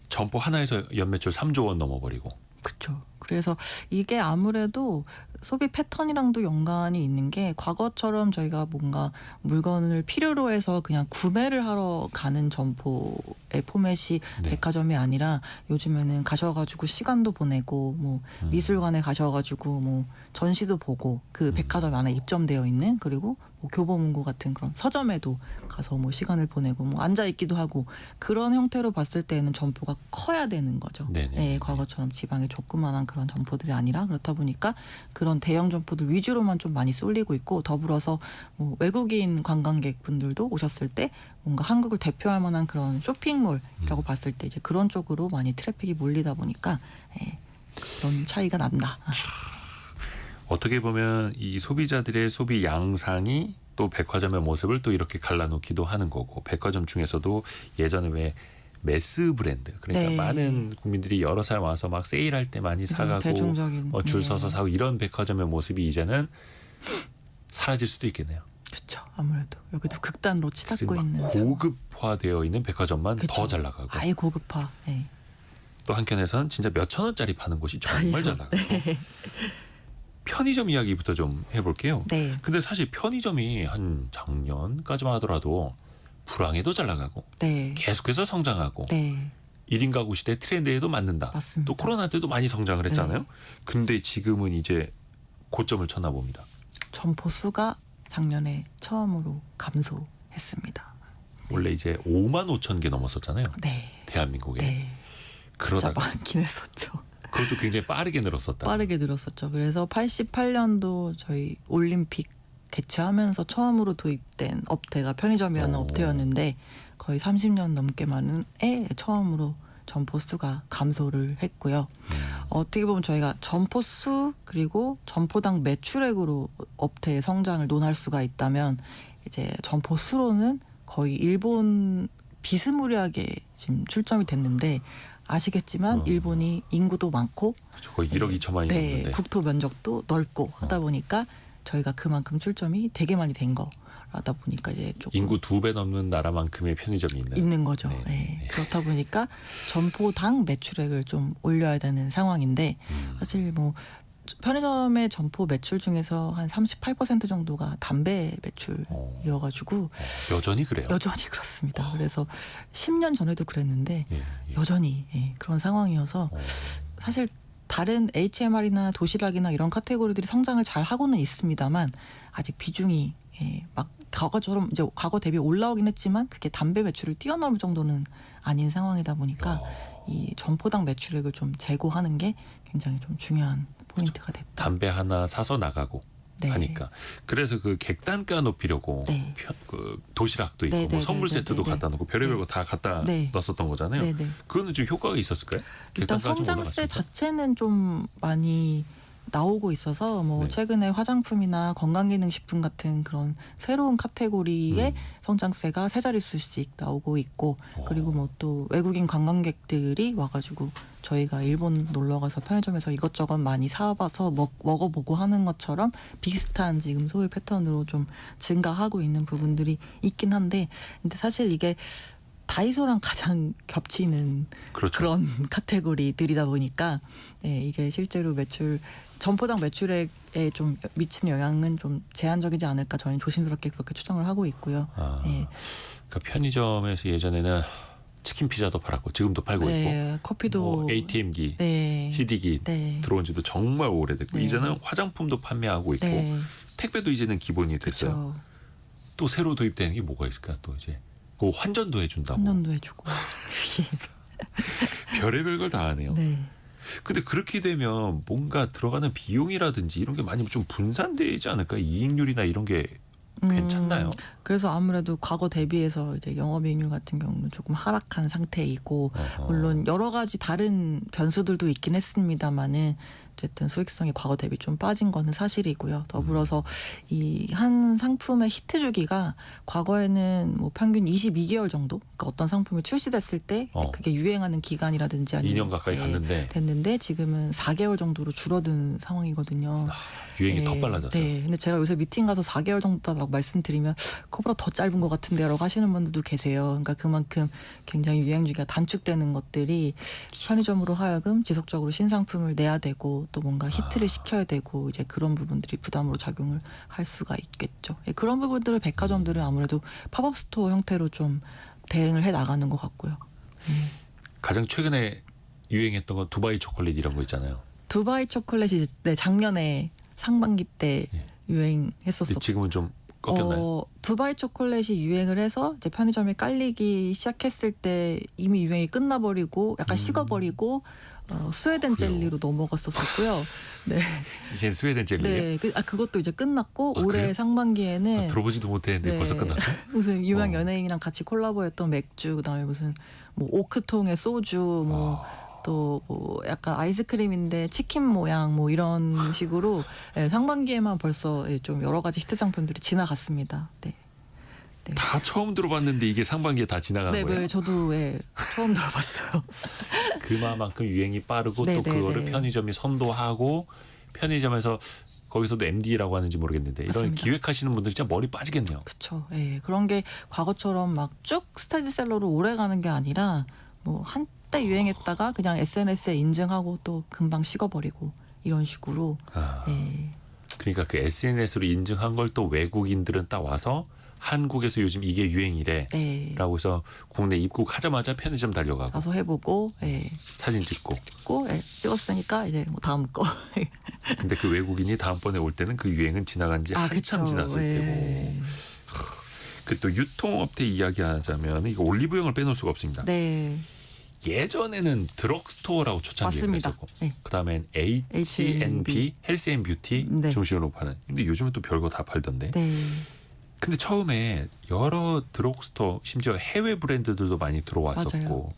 점포 하나에서 연매출 3조 원 넘어버리고 그렇죠. 그래서 이게 아무래도 소비 패턴이랑도 연관이 있는 게 과거처럼 저희가 뭔가 물건을 필요로 해서 그냥 구매를 하러 가는 점포의 포맷이 네. 백화점이 아니라 요즘에는 가셔가지고 시간도 보내고 뭐 미술관에 가셔가지고 뭐 전시도 보고 그 백화점 안에 입점되어 있는 그리고 뭐 교보문고 같은 그런 서점에도 가서 뭐 시간을 보내고 뭐 앉아 있기도 하고 그런 형태로 봤을 때는 점포가 커야 되는 거죠. 네네. 네, 과거처럼 지방에 조그만한 그런 점포들이 아니라 그렇다 보니까 그런 대형 점포들 위주로만 좀 많이 쏠리고 있고 더불어서 뭐 외국인 관광객분들도 오셨을 때 뭔가 한국을 대표할 만한 그런 쇼핑몰이라고 봤을 때 이제 그런 쪽으로 많이 트래픽이 몰리다 보니까 예, 그런 차이가 난다. 어떻게 보면 이 소비자들의 소비 양상이 또 백화점의 모습을 또 이렇게 갈라놓기도 하는 거고 백화점 중에서도 예전에 왜 매스 브랜드 그러니까 네. 많은 국민들이 여러 사람 와서 막 세일할 때 많이 사가고 대중적인 줄 서서 네. 사고 이런 백화점의 모습이 이제는 사라질 수도 있겠네요. 그렇죠. 아무래도 여기도 극단으로 치닫고 막 있는 고급화되어 있는 백화점만 그쵸. 더 잘 나가고 아예 고급화. 네. 또 한켠에서는 진짜 몇천 원짜리 파는 곳이 정말 다이소. 잘 나가고 편의점 이야기부터 좀 해볼게요. 네. 근데 사실 편의점이 한 작년까지만 하더라도 불황에도 잘 나가고 네. 계속해서 성장하고 네. 1인 가구 시대 트렌드에도 맞는다. 맞습니다. 또 코로나 때도 많이 성장을 했잖아요. 네. 근데 지금은 이제 고점을 쳤나 봅니다. 점포 수가 작년에 처음으로 감소했습니다. 원래 이제 5만 5천 개 넘었었잖아요. 네. 대한민국에. 네. 진짜 그러다가 많긴 했었죠. 그것도 굉장히 빠르게 늘었었다. 빠르게 늘었었죠. 그래서 88년도 저희 올림픽 개최하면서 처음으로 도입된 업태가 편의점이라는 오. 업태였는데 거의 30년 넘게 만에 처음으로 점포 수가 감소를 했고요. 어떻게 보면 저희가 점포 수 그리고 점포당 매출액으로 업태의 성장을 논할 수가 있다면 이제 점포 수로는 거의 일본 비스무리하게 지금 출점이 됐는데 아시겠지만 일본이 인구도 많고 거의 1억 2천만이 네, 넘는데. 국토 면적도 넓고 하다 보니까 저희가 그만큼 출점이 되게 많이 된 거라다 보니까 이제 조금 인구 2배 넘는 나라만큼의 편의점이 있는 거죠. 네, 네. 네. 그렇다 보니까 점포당 매출액을 좀 올려야 되는 상황인데 사실 뭐 편의점의 점포 매출 중에서 한 38% 정도가 담배 매출이어가지고 여전히 그래요. 여전히 그렇습니다. 그래서 10년 전에도 그랬는데 예, 예. 여전히 그런 상황이어서 사실 다른 HMR이나 도시락이나 이런 카테고리들이 성장을 잘 하고는 있습니다만 아직 비중이 막 과거처럼 이제 과거 대비 올라오긴 했지만 그게 담배 매출을 뛰어넘을 정도는 아닌 상황이다 보니까 이 점포당 매출액을 좀 제고하는 게 굉장히 좀 중요한 포인트가 됐다. 담배 하나 사서 나가고 네. 하니까 그래서 그 객단가 높이려고 네. 그 도시락도 있고 네, 뭐 네, 선물 네, 세트도 네, 갖다 놓고 별의별 네. 거 다 갖다 네. 넣었었던 거잖아요. 네, 네. 그거는 좀 효과가 있었을까요? 일단 객단가가 좀 성장세 올라갔습니까? 자체는 좀 많이 나오고 있어서 뭐 네. 최근에 화장품이나 건강기능식품 같은 그런 새로운 카테고리의 성장세가 세 자릿수씩 나오고 있고 그리고 뭐 또 외국인 관광객들이 와가지고 저희가 일본 놀러 가서 편의점에서 이것저것 많이 사와서 먹어보고 하는 것처럼 비슷한 지금 소비 패턴으로 좀 증가하고 있는 부분들이 있긴 한데 근데 사실 이게 다이소랑 가장 겹치는 그렇죠. 그런 카테고리들이다 보니까 이게 실제로 매출 점포당 매출액에 좀 미치는 영향은 좀 제한적이지 않을까 저희는 조심스럽게 그렇게 추정을 하고 있고요. 아, 예. 그러니까 편의점에서 예전에는 치킨 피자도 팔았고 지금도 팔고 있고 네, 커피도 뭐 ATM기, 네. CD기 네. 들어온 지도 정말 오래됐고 네. 이제는 화장품도 판매하고 있고 네. 택배도 이제는 기본이 됐어요. 그렇죠. 또 새로 도입되는 게 뭐가 있을까? 또 이제 그 환전도 해준다고. 환전도 해주고. 별의별 걸 다 하네요. 네. 근데 그렇게 되면 뭔가 들어가는 비용이라든지 이런 게 많이 좀 분산되지 않을까? 이익률이나 이런 게 괜찮나요? 그래서 아무래도 과거 대비해서 이제 영업이익률 같은 경우는 조금 하락한 상태이고 어허. 물론 여러 가지 다른 변수들도 있긴 했습니다만은 어쨌든 수익성이 과거 대비 좀 빠진 거는 사실이고요. 더불어서 이 한 상품의 히트 주기가 과거에는 뭐 평균 22개월 정도, 그러니까 어떤 상품이 출시됐을 때 이제 그게 유행하는 기간이라든지 아니면 2년 가까이 갔는데 됐는데 지금은 4개월 정도로 줄어든 상황이거든요. 유행이 더 빨라졌어요. 네. 근데 제가 요새 미팅 가서 4개월 정도라고 말씀드리면 그거보다 더 짧은 것 같은데라고 하시는 분들도 계세요. 그러니까 그만큼 굉장히 유행 주기가 단축되는 것들이 편의점으로 하여금 지속적으로 신상품을 내야 되고 또 뭔가 히트를 시켜야 되고 이제 그런 부분들이 부담으로 작용을 할 수가 있겠죠. 예, 그런 부분들을 백화점들은 아무래도 팝업 스토어 형태로 좀 대응을 해 나가는 것 같고요. 가장 최근에 유행했던 건 두바이 초콜릿 이런 거 있잖아요. 두바이 초콜릿이 작년에 상반기 때 예. 유행했었었고 지금은 좀 꺾였나요? 두바이 초콜릿이 유행을 해서 이제 편의점에 깔리기 시작했을 때 이미 유행이 끝나버리고 약간 식어버리고 스웨덴 그래요? 젤리로 넘어갔었었고요. 네, 이제 스웨덴 젤리예요? 네, 그것도 이제 끝났고 아, 올해 그래요? 상반기에는 들어보지도 못했는데 네. 벌써 끝났어요? 무슨 유명 연예인이랑 같이 콜라보했던 맥주, 그다음에 무슨 뭐 오크통의 소주, 뭐 또 뭐 약간 아이스크림인데 치킨 모양 뭐 이런 식으로 상반기에만 벌써 좀 여러 가지 히트 상품들이 지나갔습니다. 네. 다 처음 들어봤는데 이게 상반기에 다 지나간 네, 거예요? 네, 저도 처음 들어봤어요. 그만큼 유행이 빠르고 네, 또 네, 그거를 네. 편의점이 선도하고 편의점에서 거기서도 MD라고 하는지 모르겠는데 이런 맞습니다. 기획하시는 분들 진짜 머리 빠지겠네요. 그렇죠. 예, 그런 게 과거처럼 막 쭉 스테디셀러로 오래 가는 게 아니라 뭐 한때 유행했다가 그냥 SNS에 인증하고 또 금방 식어버리고 이런 식으로. 아, 예, 그러니까 그 SNS로 인증한 걸 또 외국인들은 딱 와서 한국에서 요즘 이게 유행이래. 네. 라고 해서 국내 입국하자마자 편의점 달려가고 가서 해보고 사진 찍고. 찍고 찍었으니까 이제 뭐 다음 거. 근데 그 외국인이 다음번에 올 때는 그 유행은 지나간 지 한참 그쵸. 지났을 때고. 그 또 유통업체 이야기하자면 이거 올리브영을 빼놓을 수가 없습니다. 네. 예전에는 드럭스토어라고 초창기에 맞습니다. 했었고 네. 그다음엔 H&B 헬스 앤 뷰티 네. 중심으로 파는. 근데 요즘은 또 별거 다 팔던데. 네. 근데 처음에 여러 드럭스토어 심지어 해외 브랜드들도 많이 들어왔었고 맞아요.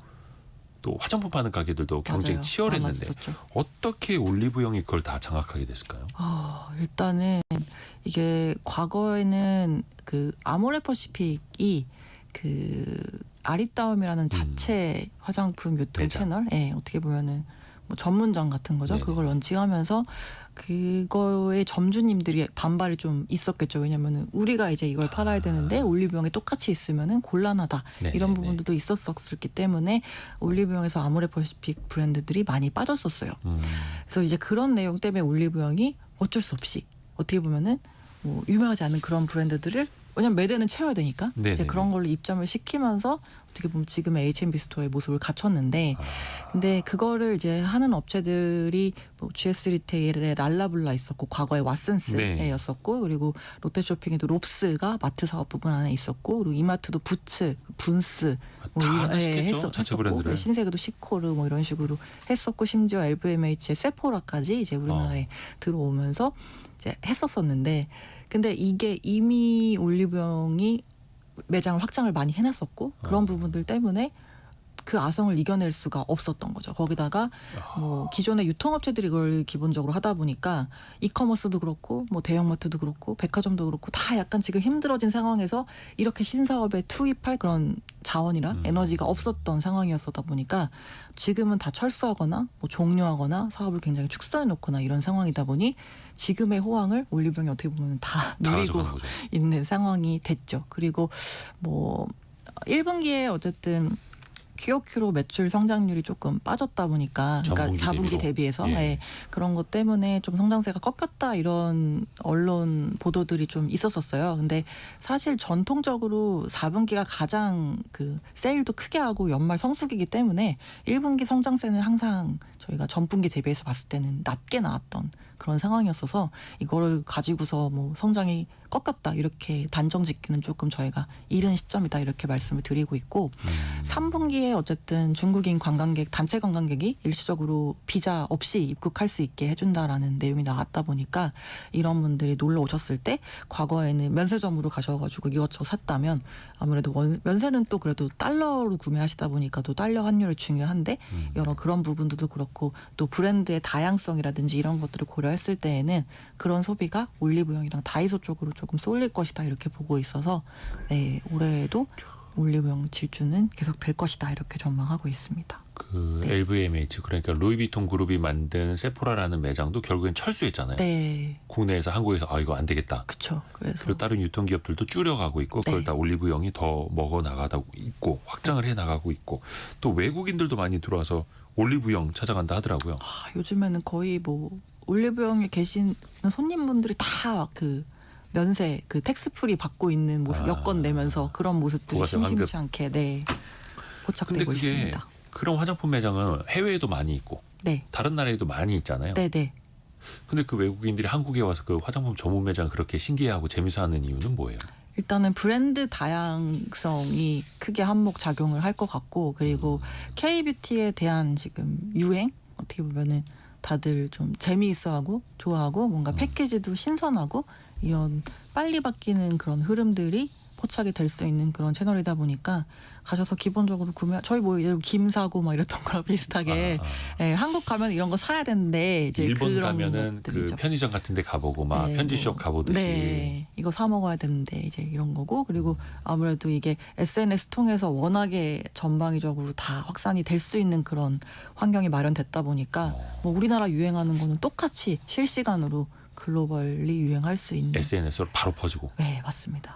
또 화장품 파는 가게들도 경쟁이 맞아요. 치열했는데 많았었죠. 어떻게 올리브영이 그걸 다 장악하게 됐을까요? 일단은 이게 과거에는 그 아모레퍼시픽이 그 아리따움이라는 자체 화장품 유통 매장. 채널, 어떻게 보면은 뭐 전문점 같은 거죠. 네네. 그걸 런칭하면서 그거에 점주님들이 반발이 좀 있었겠죠. 왜냐면은 우리가 이제 이걸 팔아야 되는데 올리브영에 똑같이 있으면은 곤란하다. 네네네. 이런 부분들도 있었었기 때문에 올리브영에서 아모레퍼시픽 브랜드들이 많이 빠졌었어요. 그래서 이제 그런 내용 때문에 올리브영이 어쩔 수 없이 어떻게 보면은 뭐 유명하지 않은 그런 브랜드들을 왜냐면 매대는 채워야 되니까 이제 네네네. 그런 걸로 입점을 시키면서 어떻게 보면 지금의 H&B 스토어의 모습을 갖췄는데 근데 그거를 이제 하는 업체들이 뭐 GS 리테일의 랄라블라 있었고 과거에 왓슨스였었고 그리고 롯데쇼핑에도 롭스가 마트 사업 부분 안에 있었고 그리고 이마트도 부츠, 분스 뭐 다 이런 하나씩 했죠, 자체 브랜드를. 신세계도 시코르 뭐 이런 식으로 했었고 심지어 LVMH의 세포라까지 이제 우리나라에 들어오면서 이제 했었었는데 근데 이게 이미 올리브영이 매장을 확장을 많이 해놨었고 그런 부분들 때문에 그 아성을 이겨낼 수가 없었던 거죠. 거기다가 뭐 기존의 유통업체들이 이걸 기본적으로 하다 보니까 이커머스도 그렇고 뭐 대형마트도 그렇고 백화점도 그렇고 다 약간 지금 힘들어진 상황에서 이렇게 신사업에 투입할 그런 자원이나 에너지가 없었던 상황이었다 보니까 지금은 다 철수하거나 뭐 종료하거나 사업을 굉장히 축소해 놓거나 이런 상황이다 보니 지금의 호황을 올리브영이 어떻게 보면 다 누리고 가져간 거죠. 있는 상황이 됐죠. 그리고 뭐 1분기에 어쨌든 QOQ로 매출 성장률이 조금 빠졌다 보니까 그러니까 전분기 4분기 대비해서 예. 그런 것 때문에 좀 성장세가 꺾였다 이런 언론 보도들이 좀 있었었어요. 근데 사실 전통적으로 4분기가 가장 그 세일도 크게 하고 연말 성수기이기 때문에 1분기 성장세는 항상 저희가 전분기 대비해서 봤을 때는 낮게 나왔던 그런 상황이었어서 이거를 가지고서 뭐 성장이 꺾였다 이렇게 단정 짓기는 조금 저희가 이른 시점이다 이렇게 말씀을 드리고 있고 3분기에 어쨌든 중국인 관광객 단체 관광객이 일시적으로 비자 없이 입국할 수 있게 해준다라는 내용이 나왔다 보니까 이런 분들이 놀러 오셨을 때 과거에는 면세점으로 가셔가지고 이것저것 샀다면 아무래도 면세는 또 그래도 달러로 구매하시다 보니까 또 달러 환율이 중요한데 여러 그런 부분들도 그렇고 또 브랜드의 다양성이라든지 이런 것들을 고려했을 때에는 그런 소비가 올리브영이랑 다이소 쪽으로 조금 쏠릴 것이다 이렇게 보고 있어서 올해에도 올리브영 질주는 계속 될 것이다 이렇게 전망하고 있습니다. 그 LVMH 그러니까 루이비통 그룹이 만든 세포라라는 매장도 결국엔 철수했잖아요. 네, 국내에서 한국에서 이거 안 되겠다. 그렇죠. 그래서 그리고 다른 유통기업들도 줄여가고 있고 그걸 네. 다 올리브영이 더 먹어 나가고 있고 확장을 해 나가고 있고 또 외국인들도 많이 들어와서 올리브영 찾아간다 하더라고요. 요즘에는 거의 뭐 올리브영에 계신 손님분들이 다 그 면세 그 텍스프리 받고 있는 모습 여권 내면서 그런 모습들이 부가세 심심치 않게 근데 포착되고 그게 있습니다. 그런 화장품 매장은 해외에도 많이 있고 네, 다른 나라에도 많이 있잖아요. 네, 네. 근데 그 외국인들이 한국에 와서 그 화장품 전문 매장 그렇게 신기해하고 재밌어하는 이유는 뭐예요? 일단은 브랜드 다양성이 크게 한몫 작용을 할 것 같고 그리고 K뷰티에 대한 지금 유행 어떻게 보면은 다들 좀 재미있어하고 좋아하고 뭔가 패키지도 신선하고 이런 빨리 바뀌는 그런 흐름들이 포착이 될 수 있는 그런 채널이다 보니까 가셔서 기본적으로 저희 뭐 김 사고 막 이랬던 거랑 비슷하게 한국 가면 이런 거 사야 되는데 이제 일본 그런 가면은 그 것들이죠. 편의점 같은 데 가보고 막 네, 편지숍 가보듯이 네, 이거 사 먹어야 되는데 이제 이런 거고 그리고 아무래도 이게 SNS 통해서 워낙에 전방위적으로 다 확산이 될 수 있는 그런 환경이 마련됐다 보니까 뭐 우리나라 유행하는 거는 똑같이 실시간으로 글로벌리 유행할 수 있는 SNS로 바로 퍼지고 네, 맞습니다.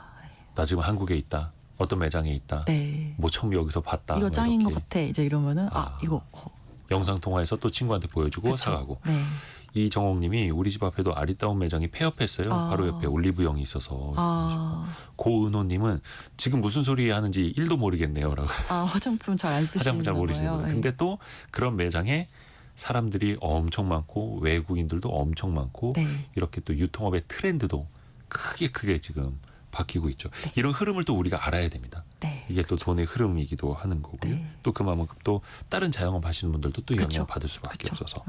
나 지금 한국에 있다. 어떤 매장에 있다. 네. 뭐 처음 여기서 봤다. 이거 뭐 짱인 것 이렇게 같아. 이제 이러면은 이거 영상 통화해서 또 친구한테 보여주고 그쵸. 사가고 네. 이정옥님이 우리 집 앞에도 아리따운 매장이 폐업했어요. 아. 바로 옆에 올리브영이 있어서. 아, 고은호님은 지금 무슨 소리 하는지 1도 모르겠네요라고. 화장품 잘 안 쓰시나 화장품 잘 모르시는 봐요. 거예요. 근데 또 그런 매장에 사람들이 엄청 많고 외국인들도 엄청 많고 네. 이렇게 또 유통업의 트렌드도 크게 지금 바뀌고 있죠. 이런 흐름을 또 우리가 알아야 됩니다. 네. 이게 또 돈의 흐름이기도 하는 거고요. 네. 또 그만큼 또 다른 자영업 하시는 분들도 또 그쵸. 영향을 받을 수밖에 그쵸. 없어서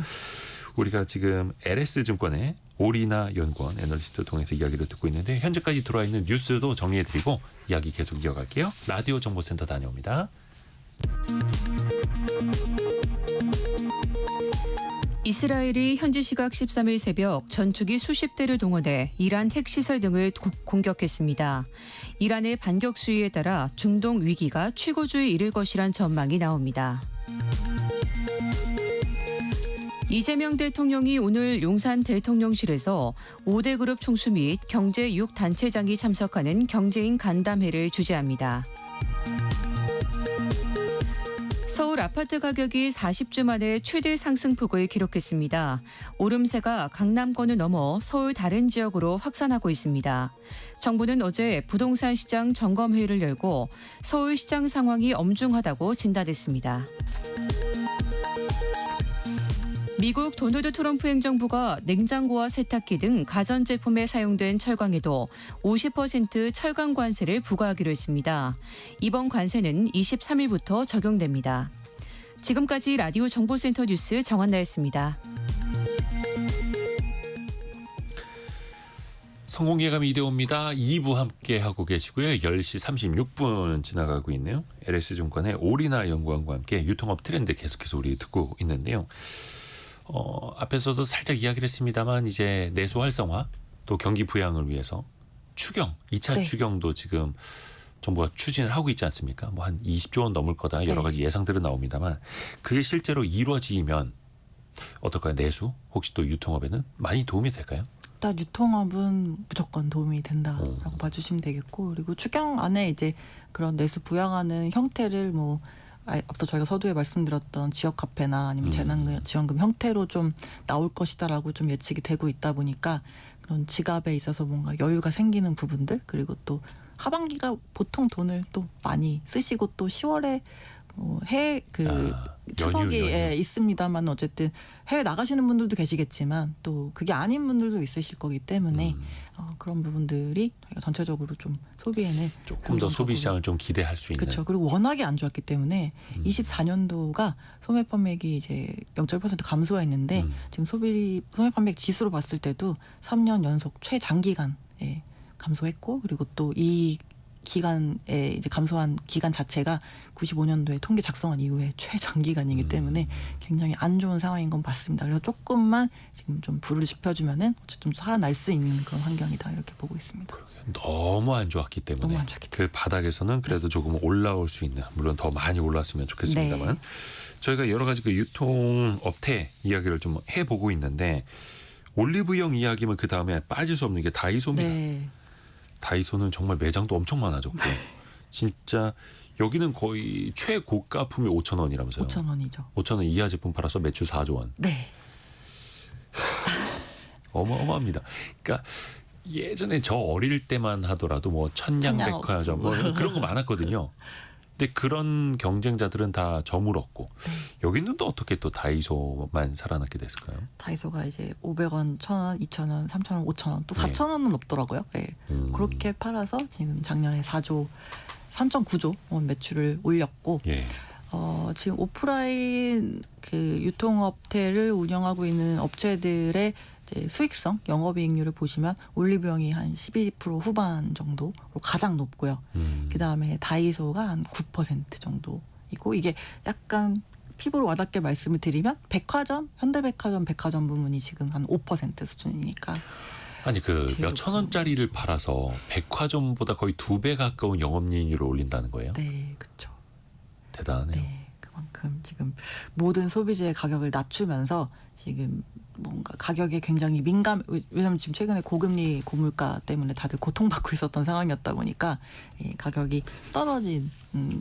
우리가 지금 LS증권의 오리나 연구원 애널리스트 통해서 이야기를 듣고 있는데 현재까지 들어와 있는 뉴스도 정리해드리고 이야기 계속 이어갈게요. 라디오 정보센터 다녀옵니다. 이스라엘이 현지 시각 13일 새벽 전투기 수십 대를 동원해 이란 핵시설 등을 공격했습니다. 이란의 반격 수위에 따라 중동 위기가 최고조에 이를 것이란 전망이 나옵니다. 이재명 대통령이 오늘 용산 대통령실에서 5대 그룹 총수 및 경제 6단체장이 참석하는 경제인 간담회를 주재합니다. 서울 아파트 가격이 40주 만에 최대 상승폭을 기록했습니다. 오름세가 강남권을 넘어 서울 다른 지역으로 확산하고 있습니다. 정부는 어제 부동산 시장 점검회의를 열고 서울 시장 상황이 엄중하다고 진단했습니다. 미국 도널드 트럼프 행정부가 냉장고와 세탁기 등 가전제품에 사용된 철강에도 50% 철강 관세를 부과하기로 했습니다. 이번 관세는 23일부터 적용됩니다. 지금까지 라디오 정보센터 뉴스 정한나였습니다. 성공예감 이대호입니다. 2부 함께 하고 계시고요. 10시 36분 지나가고 있네요. LS증권의 오리나 연구원과 함께 유통업 트렌드 계속해서 우리 듣고 있는데요. 앞에서도 살짝 이야기를 했습니다만 이제 내수 활성화 또 경기 부양을 위해서 추경, 2차 네. 추경도 지금 정부가 추진을 하고 있지 않습니까? 뭐 한 20조 원 넘을 거다 여러 네. 가지 예상들은 나옵니다만 그게 실제로 이루어지면 어떨까요? 내수 혹시 또 유통업에는 많이 도움이 될까요? 일단 유통업은 무조건 도움이 된다라고 봐주시면 되겠고 그리고 추경 안에 이제 그런 내수 부양하는 형태를 뭐 앞서 저희가 서두에 말씀드렸던 지역 카페나 아니면 재난지원금 형태로 좀 나올 것이다라고 좀 예측이 되고 있다 보니까 그런 지갑에 있어서 뭔가 여유가 생기는 부분들 그리고 또 하반기가 보통 돈을 또 많이 쓰시고 또 10월에 해외 추석이 연휴. 있습니다만 어쨌든 해외 나가시는 분들도 계시겠지만 또 그게 아닌 분들도 있으실 거기 때문에 그런 부분들이 저희가 전체적으로 좀 소비에는 조금 더 소비 시장을 좀 기대할 수 있는. 그렇죠. 그리고 워낙에 안 좋았기 때문에 24년도가 소매 판매액이 이제 0.1% 감소했는데 지금 소매 판매액 지수로 봤을 때도 3년 연속 최장기간에 감소했고 그리고 또 이 기간에 이제 감소한 기간 자체가 95년도에 통계 작성한 이후에 최장기간이기 때문에 굉장히 안 좋은 상황인 건 맞습니다. 그래서 조금만 지금 좀 불을 지펴주면은 어쨌든 살아날 수 있는 그런 환경이다 이렇게 보고 있습니다. 너무 안 좋았기 때문에 너무 안 좋았기 그 바닥에서는 그래도 조금 올라올 수 있는 물론 더 많이 올랐으면 좋겠습니다만 네. 저희가 여러 가지 그 유통업태 이야기를 좀 해보고 있는데 올리브영 이야기면 그 다음에 빠질 수 없는 게 다이소입니다. 네. 다이소는 정말 매장도 엄청 많아졌고 진짜 여기는 거의 최고가품이 5,000원이라면서요. 5,000원이죠. 5,000원 이하 제품 팔아서 매출 4조 원. 네. 어마어마합니다. 그러니까 예전에 저 어릴 때만 하더라도 뭐 천냥백화점 뭐 그런 거 많았거든요. 근데 그런 경쟁자들은 다 저물었고 여기는 또 어떻게 또 다이소만 살아남게 됐을까요? 다이소가 이제 500원, 1,000원, 2,000원, 3,000원, 5,000원 또 네. 4,000원은 없더라고요. 네. 그렇게 팔아서 지금 작년에 3.9조 원 매출을 올렸고 예. 지금 오프라인 그 유통업체를 운영하고 있는 업체들의 이제 수익성, 영업이익률을 보시면 올리브영이 한 12% 후반 정도로 가장 높고요. 그 다음에 다이소가 한 9% 정도이고 이게 약간 피부로 와닿게 말씀을 드리면 백화점, 현대백화점, 백화점 부문이 지금 한 5% 수준이니까. 아니 그 되게 몇천 원짜리를 팔아서 백화점보다 거의 2배 가까운 영업이익률을 올린다는 거예요. 네, 그렇죠. 대단하네요. 네, 그만큼 지금 모든 소비재의 가격을 낮추면서 지금 뭔가 가격에 굉장히 왜냐하면 지금 최근에 고금리 고물가 때문에 다들 고통받고 있었던 상황이었다 보니까 이 가격이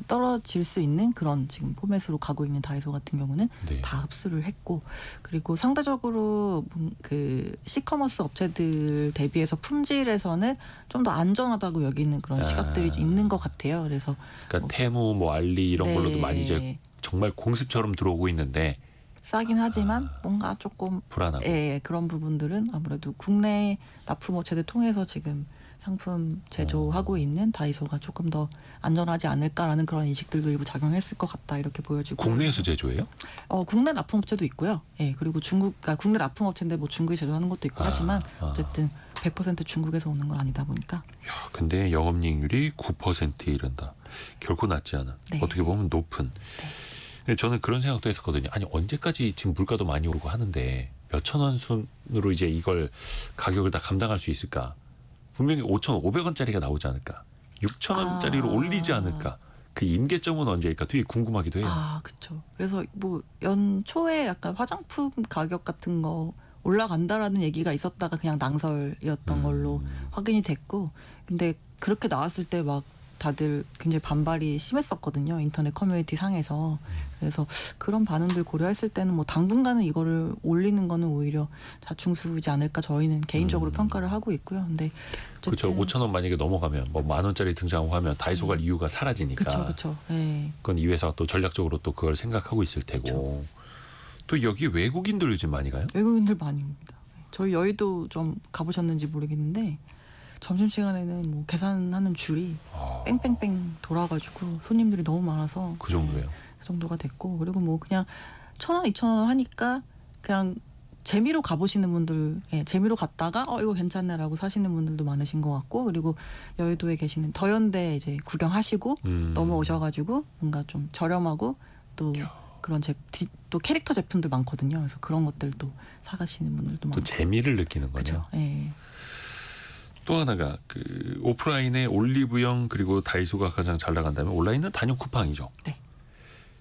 떨어질 수 있는 그런 지금 포맷으로 가고 있는 다이소 같은 경우는 네. 다 흡수를 했고, 그리고 상대적으로 그 시커머스 업체들 대비해서 품질에서는 좀 더 안전하다고 여기는 그런 시각들이 있는 것 같아요. 그래서 그러니까 테무, 뭐 알리 이런 네. 걸로도 많이 이제 정말 공습처럼 들어오고 있는데 싸긴 하지만 뭔가 조금 불안하고. 그런 부분들은 아무래도 국내 납품업체들 통해서 지금 상품 제조하고 있는 다이소가 조금 더 안전하지 않을까라는 그런 인식들도 일부 작용했을 것 같다 이렇게 보여지고. 국내에서 제조해요? 국내 납품업체도 있고요. 그리고 그러니까 국내 납품업체인데 뭐 중국에 제조하는 것도 있고 하지만 어쨌든 100% 중국에서 오는 건 아니다 보니까. 야, 근데 영업이익률이 9%에 이른다. 결코 낮지 않아. 네. 어떻게 보면 높은. 저는 그런 생각도 했었거든요. 아니 언제까지 지금 물가도 많이 오르고 하는데 몇천 원 순으로 이제 이걸 가격을 다 감당할 수 있을까? 분명히 5,500원짜리가 나오지 않을까? 6,000원짜리로 올리지 않을까? 그 임계점은 언제일까? 되게 궁금하기도 해요. 그렇죠. 그래서 뭐 연초에 약간 화장품 가격 같은 거 올라간다라는 얘기가 있었다가 그냥 낭설이었던 걸로 확인이 됐고, 근데 그렇게 나왔을 때 막 다들 굉장히 반발이 심했었거든요. 인터넷 커뮤니티 상에서. 그래서 그런 반응들 고려했을 때는 뭐 당분간은 이거를 올리는 거는 오히려 자충수지 않을까 저희는 개인적으로 평가를 하고 있고요. 근데 그렇죠. 5,000원 만약에 넘어가면 뭐 10,000원짜리 등장하고 하면 다이소 갈 이유가 사라지니까. 그렇죠. 네. 그건 이 회사가 또 전략적으로 또 그걸 생각하고 있을 테고. 그쵸. 또 여기 외국인들 요즘 많이 가요? 외국인들 많이 옵니다. 저희 여의도 좀 가보셨는지 모르겠는데 점심시간에는 뭐 계산하는 줄이 뺑뺑뺑 돌아가지고 손님들이 너무 많아서 그 정도예요. 그 정도가 됐고, 그리고 뭐 그냥 1,000원, 2,000원 하니까 그냥 재미로 가보시는 분들, 재미로 갔다가 이거 괜찮네라고 사시는 분들도 많으신 것 같고, 그리고 여의도에 계시는 더현대 이제 구경하시고 넘어오셔가지고 뭔가 좀 저렴하고 또 그런 또 캐릭터 제품들 많거든요. 그래서 그런 것들도 사가시는 분들도 또 많고. 재미를 느끼는 거죠. 그렇죠. 예. 또 하나가 그 오프라인의 올리브영 그리고 다이소가 가장 잘 나간다면 온라인은 단연 쿠팡이죠. 네.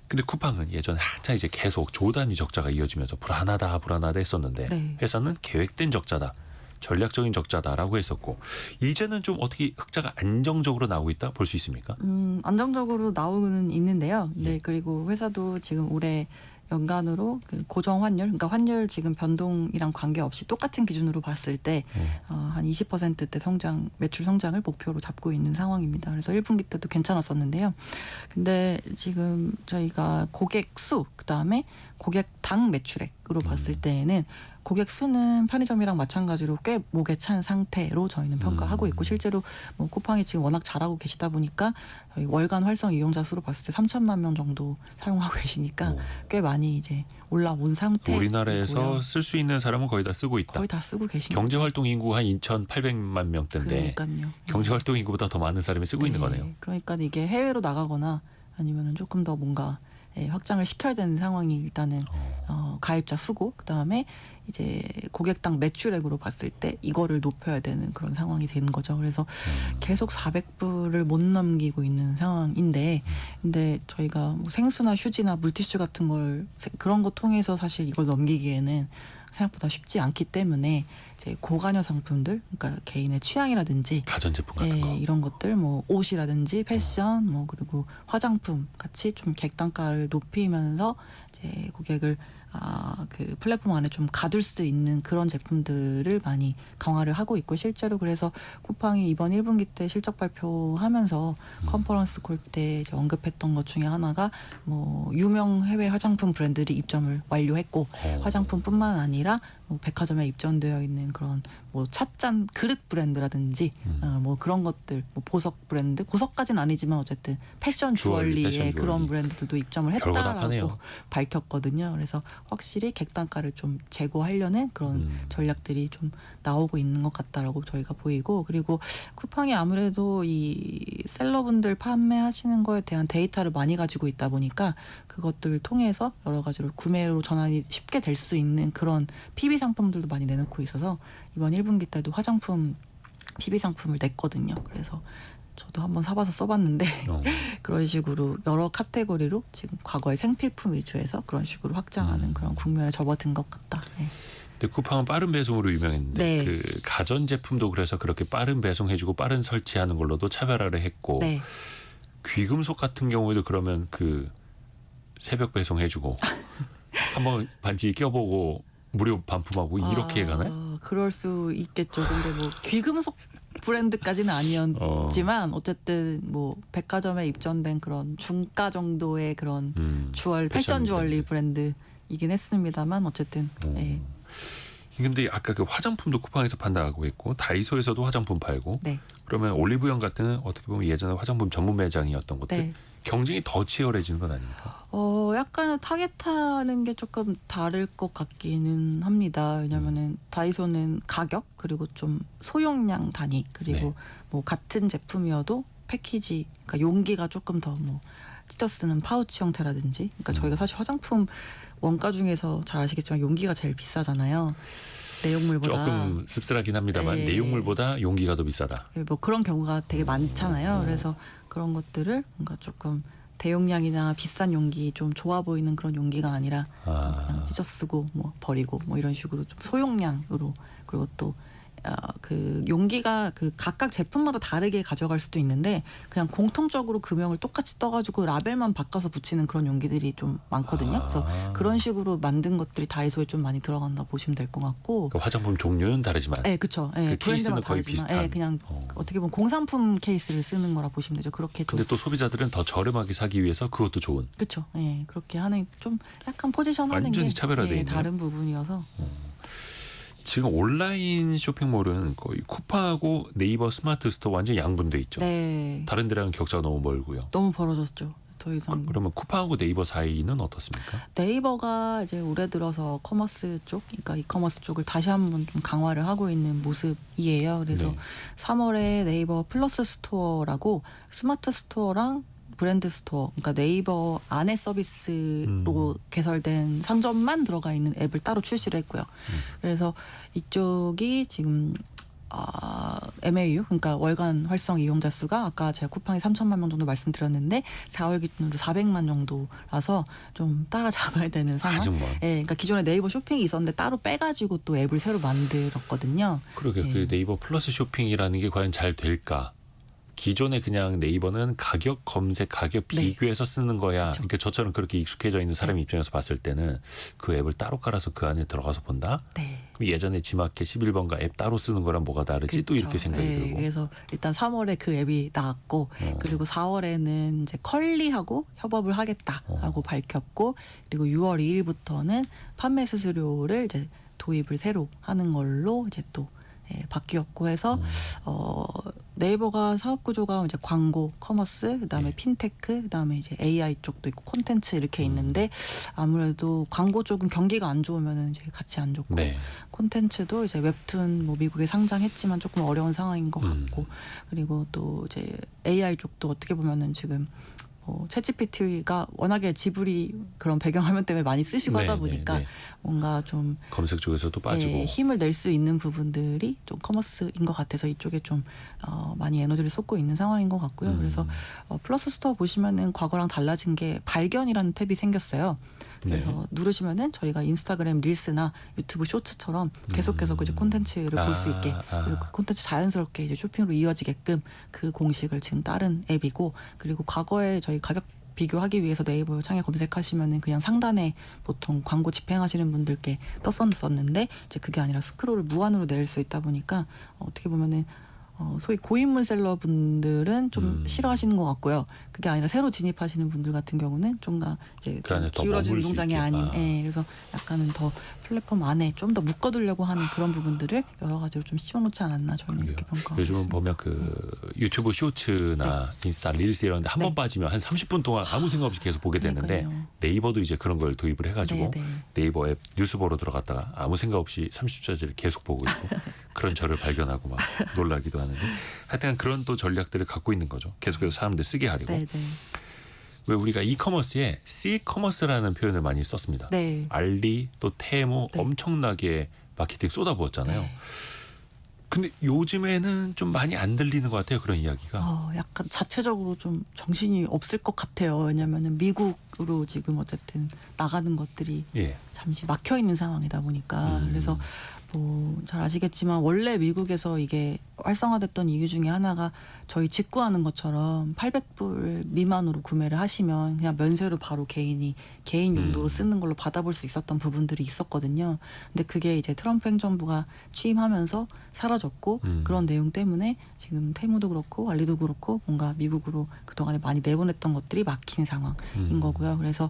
근데 쿠팡은 예전에 한참 이제 계속 조 단위 적자가 이어지면서 불안하다 했었는데 네. 회사는 계획된 적자다, 전략적인 적자다라고 했었고 이제는 좀 어떻게 흑자가 안정적으로 나오고 있다 볼 수 있습니까? 안정적으로 나오고는 있는데요. 네, 그리고 회사도 지금 올해 연간으로 그 고정 환율, 그러니까 환율 지금 변동이랑 관계없이 똑같은 기준으로 봤을 때 한 20%대 매출 성장을 목표로 잡고 있는 상황입니다. 그래서 1분기 때도 괜찮았었는데요. 근데 지금 저희가 고객 수, 그다음에 고객당 매출액으로 봤을 때에는 고객 수는 편의점이랑 마찬가지로 꽤 목에 찬 상태로 저희는 평가하고 있고, 실제로 뭐 쿠팡이 지금 워낙 잘하고 계시다 보니까 저희 월간 활성 이용자 수로 봤을 때 3천만 명 정도 사용하고 계시니까 꽤 많이 이제 올라온 상태이고요. 우리나라에서 쓸 수 있는 사람은 거의 다 쓰고 있다. 거의 다 쓰고 계신 경제활동 인구 한 2,800만 명대인데 그러니까요. 경제활동 인구보다 더 많은 사람이 쓰고 있는 거네요. 그러니까 이게 해외로 나가거나 아니면은 조금 더 뭔가 확장을 시켜야 되는 상황이 일단은 가입자 수고, 그다음에 이제 고객당 매출액으로 봤을 때 이거를 높여야 되는 그런 상황이 되는 거죠. 그래서 계속 400불을 못 넘기고 있는 상황인데, 근데 저희가 뭐 생수나 휴지나 물티슈 같은 걸 그런 거 통해서 사실 이걸 넘기기에는 생각보다 쉽지 않기 때문에 이제 고관여 상품들, 그러니까 개인의 취향이라든지 가전제품 같은 거. 이런 것들, 뭐 옷이라든지 패션, 뭐 그리고 화장품 같이 좀 객단가를 높이면서 이제 고객을 그 플랫폼 안에 좀 가둘 수 있는 그런 제품들을 많이 강화를 하고 있고, 실제로 그래서 쿠팡이 이번 1분기 때 실적 발표하면서 컨퍼런스 콜 때 이제 언급했던 것 중에 하나가 뭐 유명 해외 화장품 브랜드들이 입점을 완료했고, 화장품뿐만 아니라 뭐 백화점에 입점되어 있는 그런 뭐 찻잔 그릇 브랜드라든지 뭐 그런 것들, 뭐 보석 브랜드, 보석까지는 아니지만 어쨌든 패션 주얼리의 그런 브랜드들도 입점을 했다라고 밝혔거든요. 그래서 확실히 객단가를 좀 제고하려는 그런 전략들이 좀 나오고 있는 것 같다라고 저희가 보이고, 그리고 쿠팡이 아무래도 이 셀러분들 판매하시는 거에 대한 데이터를 많이 가지고 있다 보니까 그것들을 통해서 여러 가지로 구매로 전환이 쉽게 될 수 있는 그런 PB 상품들도 많이 내놓고 있어서 이번 1분기 때도 화장품 PB 상품을 냈거든요. 그래서 저도 한번 사봐서 써봤는데 그런 식으로 여러 카테고리로 지금 과거의 생필품 위주에서 그런 식으로 확장하는 그런 국면에 접어든 것 같다. 네. 근데 쿠팡은 빠른 배송으로 유명했는데 네. 그 가전 제품도 그래서 그렇게 빠른 배송해주고 빠른 설치하는 걸로도 차별화를 했고 네. 귀금속 같은 경우에도 그러면 그 새벽 배송해주고 한번 반지 껴보고 무료 반품하고 이렇게 가나요? 그럴 수 있겠죠. 근데 뭐 귀금속 브랜드까지는 아니었지만 어쨌든 뭐 백화점에 입점된 그런 중가 정도의 그런 패션 패션 주얼리 브랜드이긴 했습니다만 어쨌든 예. 근데 아까 그 화장품도 쿠팡에서 판다고 했고 다이소에서도 화장품 팔고 네. 그러면 올리브영 같은 어떻게 보면 예전에 화장품 전문 매장이었던 것들 네. 경쟁이 더 치열해지는 건 아닙니까? 약간 타겟하는 게 조금 다를 것 같기는 합니다. 왜냐면은 다이소는 가격 그리고 좀 소용량 단위 그리고 네. 뭐 같은 제품이어도 패키지 그러니까 용기가 조금 더 뭐 찢어 쓰는 파우치 형태라든지 그러니까 저희가 사실 화장품 원가 중에서 잘 아시겠지만 용기가 제일 비싸잖아요. 내용물보다 조금 씁쓸하긴 합니다만 네. 내용물보다 용기가 더 비싸다. 뭐 그런 경우가 되게 많잖아요. 그래서 그런 것들을 뭔가 조금 대용량이나 비싼 용기 좀 좋아 보이는 그런 용기가 아니라 그냥 찢어 쓰고 뭐 버리고 뭐 이런 식으로 좀 소용량으로 그리고 또 그 용기가 그 각각 제품마다 다르게 가져갈 수도 있는데 그냥 공통적으로 금형을 똑같이 떠가지고 라벨만 바꿔서 붙이는 그런 용기들이 좀 많거든요. 그래서 그런 식으로 만든 것들이 다이소에 좀 많이 들어간다 보시면 될 것 같고. 그 화장품 종류는 다르지만 네, 그렇죠. 네, 그 케이스는 브랜드만 거의 다르지만, 비슷한. 그냥 어떻게 보면 공산품 케이스를 쓰는 거라 보시면 되죠. 그렇게 좀 근데 또 소비자들은 더 저렴하게 사기 위해서 그것도 좋은. 그렇죠. 예, 그렇게 하는 좀 약간 포지션하는 완전히 게 차별화돼 있네요. 다른 부분이어서 지금 온라인 쇼핑몰은 거의 쿠팡하고 네이버 스마트 스토어 완전 히 양분돼 있죠. 네, 다른 데랑 격차가 너무 멀고요. 너무 벌어졌죠. 더 이상 그러면 쿠팡하고 네이버 사이는 어떻습니까? 네이버가 이제 올해 들어서 커머스 쪽, 그러니까 이커머스 쪽을 다시 한번 좀 강화를 하고 있는 모습이에요. 그래서 네. 3월에 네이버 플러스 스토어라고 스마트 스토어랑 브랜드 스토어, 그러니까 네이버 안에 서비스로 개설된 상점만 들어가 있는 앱을 따로 출시를 했고요. 그래서 이쪽이 지금 MAU, 그러니까 월간 활성 이용자 수가 아까 제가 쿠팡이 3천만 명 정도 말씀드렸는데 4월 기준으로 400만 정도라서 좀 따라잡아야 되는 상황. 아주 뭐. 예, 그러니까 기존에 네이버 쇼핑이 있었는데 따로 빼가지고 또 앱을 새로 만들었거든요. 그러게 예. 그 네이버 플러스 쇼핑이라는 게 과연 잘 될까? 기존에 그냥 네이버는 가격 검색, 가격 네. 비교해서 쓰는 거야. 그러니까 저처럼 그렇게 익숙해져 있는 사람 입장에서 봤을 때는 그 앱을 따로 깔아서 그 안에 들어가서 본다. 네. 그럼 예전에 지마켓 11번가 앱 따로 쓰는 거랑 뭐가 다르지? 또 이렇게 생각이 예, 들고. 그래서 일단 3월에 그 앱이 나왔고 그리고 4월에는 이제 컬리하고 협업을 하겠다라고 밝혔고 그리고 6월 2일부터는 판매 수수료를 이제 도입을 새로 하는 걸로 이제 또 바뀌었고 해서 네이버가 사업 구조가 이제 광고, 커머스, 그다음에 핀테크, 그다음에 이제 AI 쪽도 있고 콘텐츠 이렇게 있는데 아무래도 광고 쪽은 경기가 안 좋으면은 이제 같이 안 좋고 네. 콘텐츠도 이제 웹툰 뭐 미국에 상장했지만 조금 어려운 상황인 것 같고 그리고 또 이제 AI 쪽도 어떻게 보면은 지금 챗GPT가 워낙에 지브리 그런 배경화면 때문에 많이 쓰시고 하다 보니까 뭔가 좀 검색 쪽에서도 빠지고. 힘을 낼 수 있는 부분들이 좀 커머스인 것 같아서 이쪽에 좀 많이 에너지를 쏟고 있는 상황인 것 같고요. 그래서 플러스 스토어 보시면은 과거랑 달라진 게 발견이라는 탭이 생겼어요. 그래서 누르시면은 저희가 인스타그램 릴스나 유튜브 쇼츠처럼 계속해서 이제 콘텐츠를 볼 수 있게 그리고 그 콘텐츠 자연스럽게 이제 쇼핑으로 이어지게끔 그 공식을 지금 따른 앱이고 그리고 과거에 저희 가격 비교하기 위해서 네이버 창에 검색하시면은 그냥 상단에 보통 광고 집행하시는 분들께 떴었는데 이제 그게 아니라 스크롤을 무한으로 내릴 수 있다 보니까 어떻게 보면은 소위 고인물 셀러분들은 좀 싫어하시는 것 같고요. 그게 아니라 새로 진입하시는 분들 같은 경우는 좀가 이제 그 안에 더 기울어진 머물 수 운동장이 있게. 아닌, 그래서 약간은 더 플랫폼 안에 좀 더 묶어두려고 하는 그런 부분들을 여러 가지로 좀 씌워놓지 않았나 저는 이렇게 평가하고 요즘은 있습니다. 보면 그 유튜브 쇼츠나 인스타 릴스 이런 데 한 번 빠지면 한 30분 동안 아무 생각 없이 계속 보게 되는데 그러니까요. 네이버도 이제 그런 걸 도입을 해가지고 네, 네. 네이버 앱 뉴스 보러 들어갔다가 아무 생각 없이 30초짜리를 계속 보고 있고 그런 저를 발견하고 막 놀라기도 하는데 하여튼 그런 또 전략들을 갖고 있는 거죠. 계속해서 사람들 쓰게 하려고. 네, 네. 왜 우리가 이커머스에 C커머스라는 표현을 많이 썼습니다. 네. 알리 또 테무 네. 엄청나게 마케팅 쏟아부었잖아요. 근데 요즘에는 좀 많이 안 들리는 것 같아요. 그런 이야기가. 약간 자체적으로 좀 정신이 없을 것 같아요. 왜냐하면 미국으로 지금 어쨌든 나가는 것들이 예. 잠시 막혀 있는 상황이다 보니까 그래서 뭐 잘 아시겠지만 원래 미국에서 이게 활성화됐던 이유 중에 하나가 저희 직구하는 것처럼 800불 미만으로 구매를 하시면 그냥 면세로 바로 개인 용도로 쓰는 걸로 받아볼 수 있었던 부분들이 있었거든요. 근데 그게 이제 트럼프 행정부가 취임하면서 사라졌고 그런 내용 때문에 지금 테무도 그렇고 알리도 그렇고 뭔가 미국으로 그동안에 많이 내보냈던 것들이 막힌 상황인 거고요. 그래서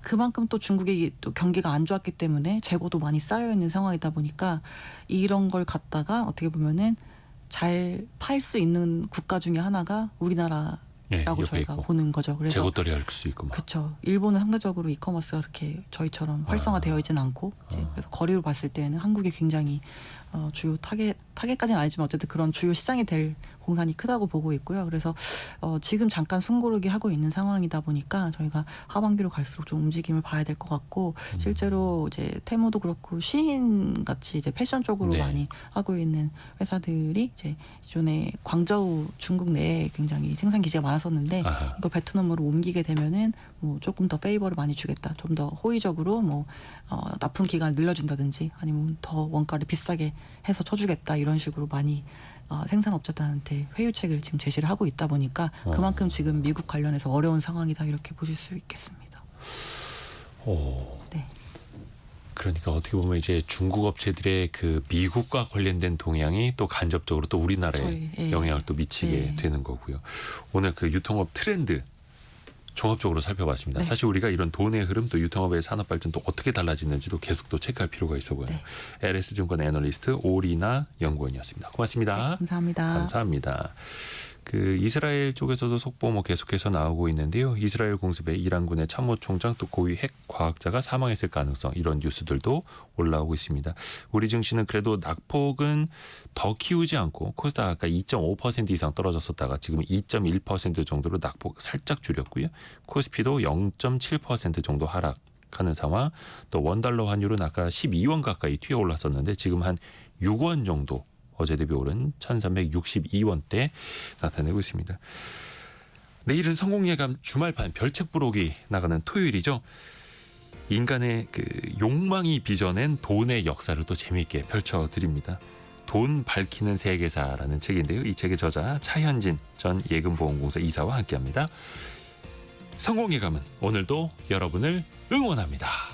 그만큼 또 중국이 또 경기가 안 좋았기 때문에 재고도 많이 쌓여 있는 상황이다 보니까 이런 걸 갖다가 어떻게 보면은 잘 팔 수 있는 국가 중에 하나가 우리나라라고 예, 옆에 저희가 있고. 보는 거죠. 그래서 재고떨이 할 수 있고 막. 그렇죠. 일본은 상대적으로 이커머스가 그렇게 저희처럼 활성화되어 있지는 않고 이제 그래서 거리로 봤을 때는 한국이 굉장히 주요 타겟까지는 아니지만 어쨌든 그런 주요 시장이 될 공산이 크다고 보고 있고요. 그래서 지금 잠깐 숨고르기 하고 있는 상황이다 보니까 저희가 하반기로 갈수록 좀 움직임을 봐야 될 것 같고 실제로 이제 테무도 그렇고 시인 같이 이제 패션 쪽으로 네. 많이 하고 있는 회사들이 이제 기존에 광저우 중국 내에 굉장히 생산 기지가 많았었는데 아하. 이거 베트남으로 옮기게 되면은 뭐 조금 더 페이버를 많이 주겠다. 좀 더 호의적으로 뭐 납품 기간을 늘려준다든지 아니면 더 원가를 비싸게 해서 쳐주겠다 이런 식으로 많이 생산업자들한테 회유책을 지금 제시를 하고 있다 보니까 그만큼 지금 미국 관련해서 어려운 상황이다 이렇게 보실 수 있겠습니다. 오. 네. 그러니까 어떻게 보면 이제 중국 업체들의 그 미국과 관련된 동향이 또 간접적으로 또 우리나라에 저희, 영향을 또 미치게 예. 되는 거고요. 오늘 그 유통업 트렌드 종합적으로 살펴봤습니다. 네. 사실 우리가 이런 돈의 흐름 또 유통업의 산업 발전 또 어떻게 달라지는지도 계속 또 체크할 필요가 있어 보여요. 네. LS증권 애널리스트 오리나 연구원이었습니다. 고맙습니다. 네, 감사합니다. 감사합니다. 그 이스라엘 쪽에서도 속보 뭐 계속해서 나오고 있는데요. 이스라엘 공습에 이란군의 참모총장 또 고위 핵 과학자가 사망했을 가능성 이런 뉴스들도 올라오고 있습니다. 우리 증시는 그래도 낙폭은 더 키우지 않고 코스닥 아까 2.5% 이상 떨어졌었다가 지금 2.1% 정도로 낙폭 살짝 줄였고요. 코스피도 0.7% 정도 하락하는 상황. 또 원달러 환율은 아까 12원 가까이 튀어 올랐었는데 지금 한 6원 정도 어제 대비 오른 1362원대 나타내고 있습니다. 내일은 성공예감 주말판 별책 부록이 나가는 토요일이죠. 인간의 그 욕망이 빚어낸 돈의 역사를 또 재미있게 펼쳐드립니다. 돈 밝히는 세계사라는 책인데요. 이 책의 저자 차현진 전 예금보험공사 이사와 함께합니다. 성공예감은 오늘도 여러분을 응원합니다.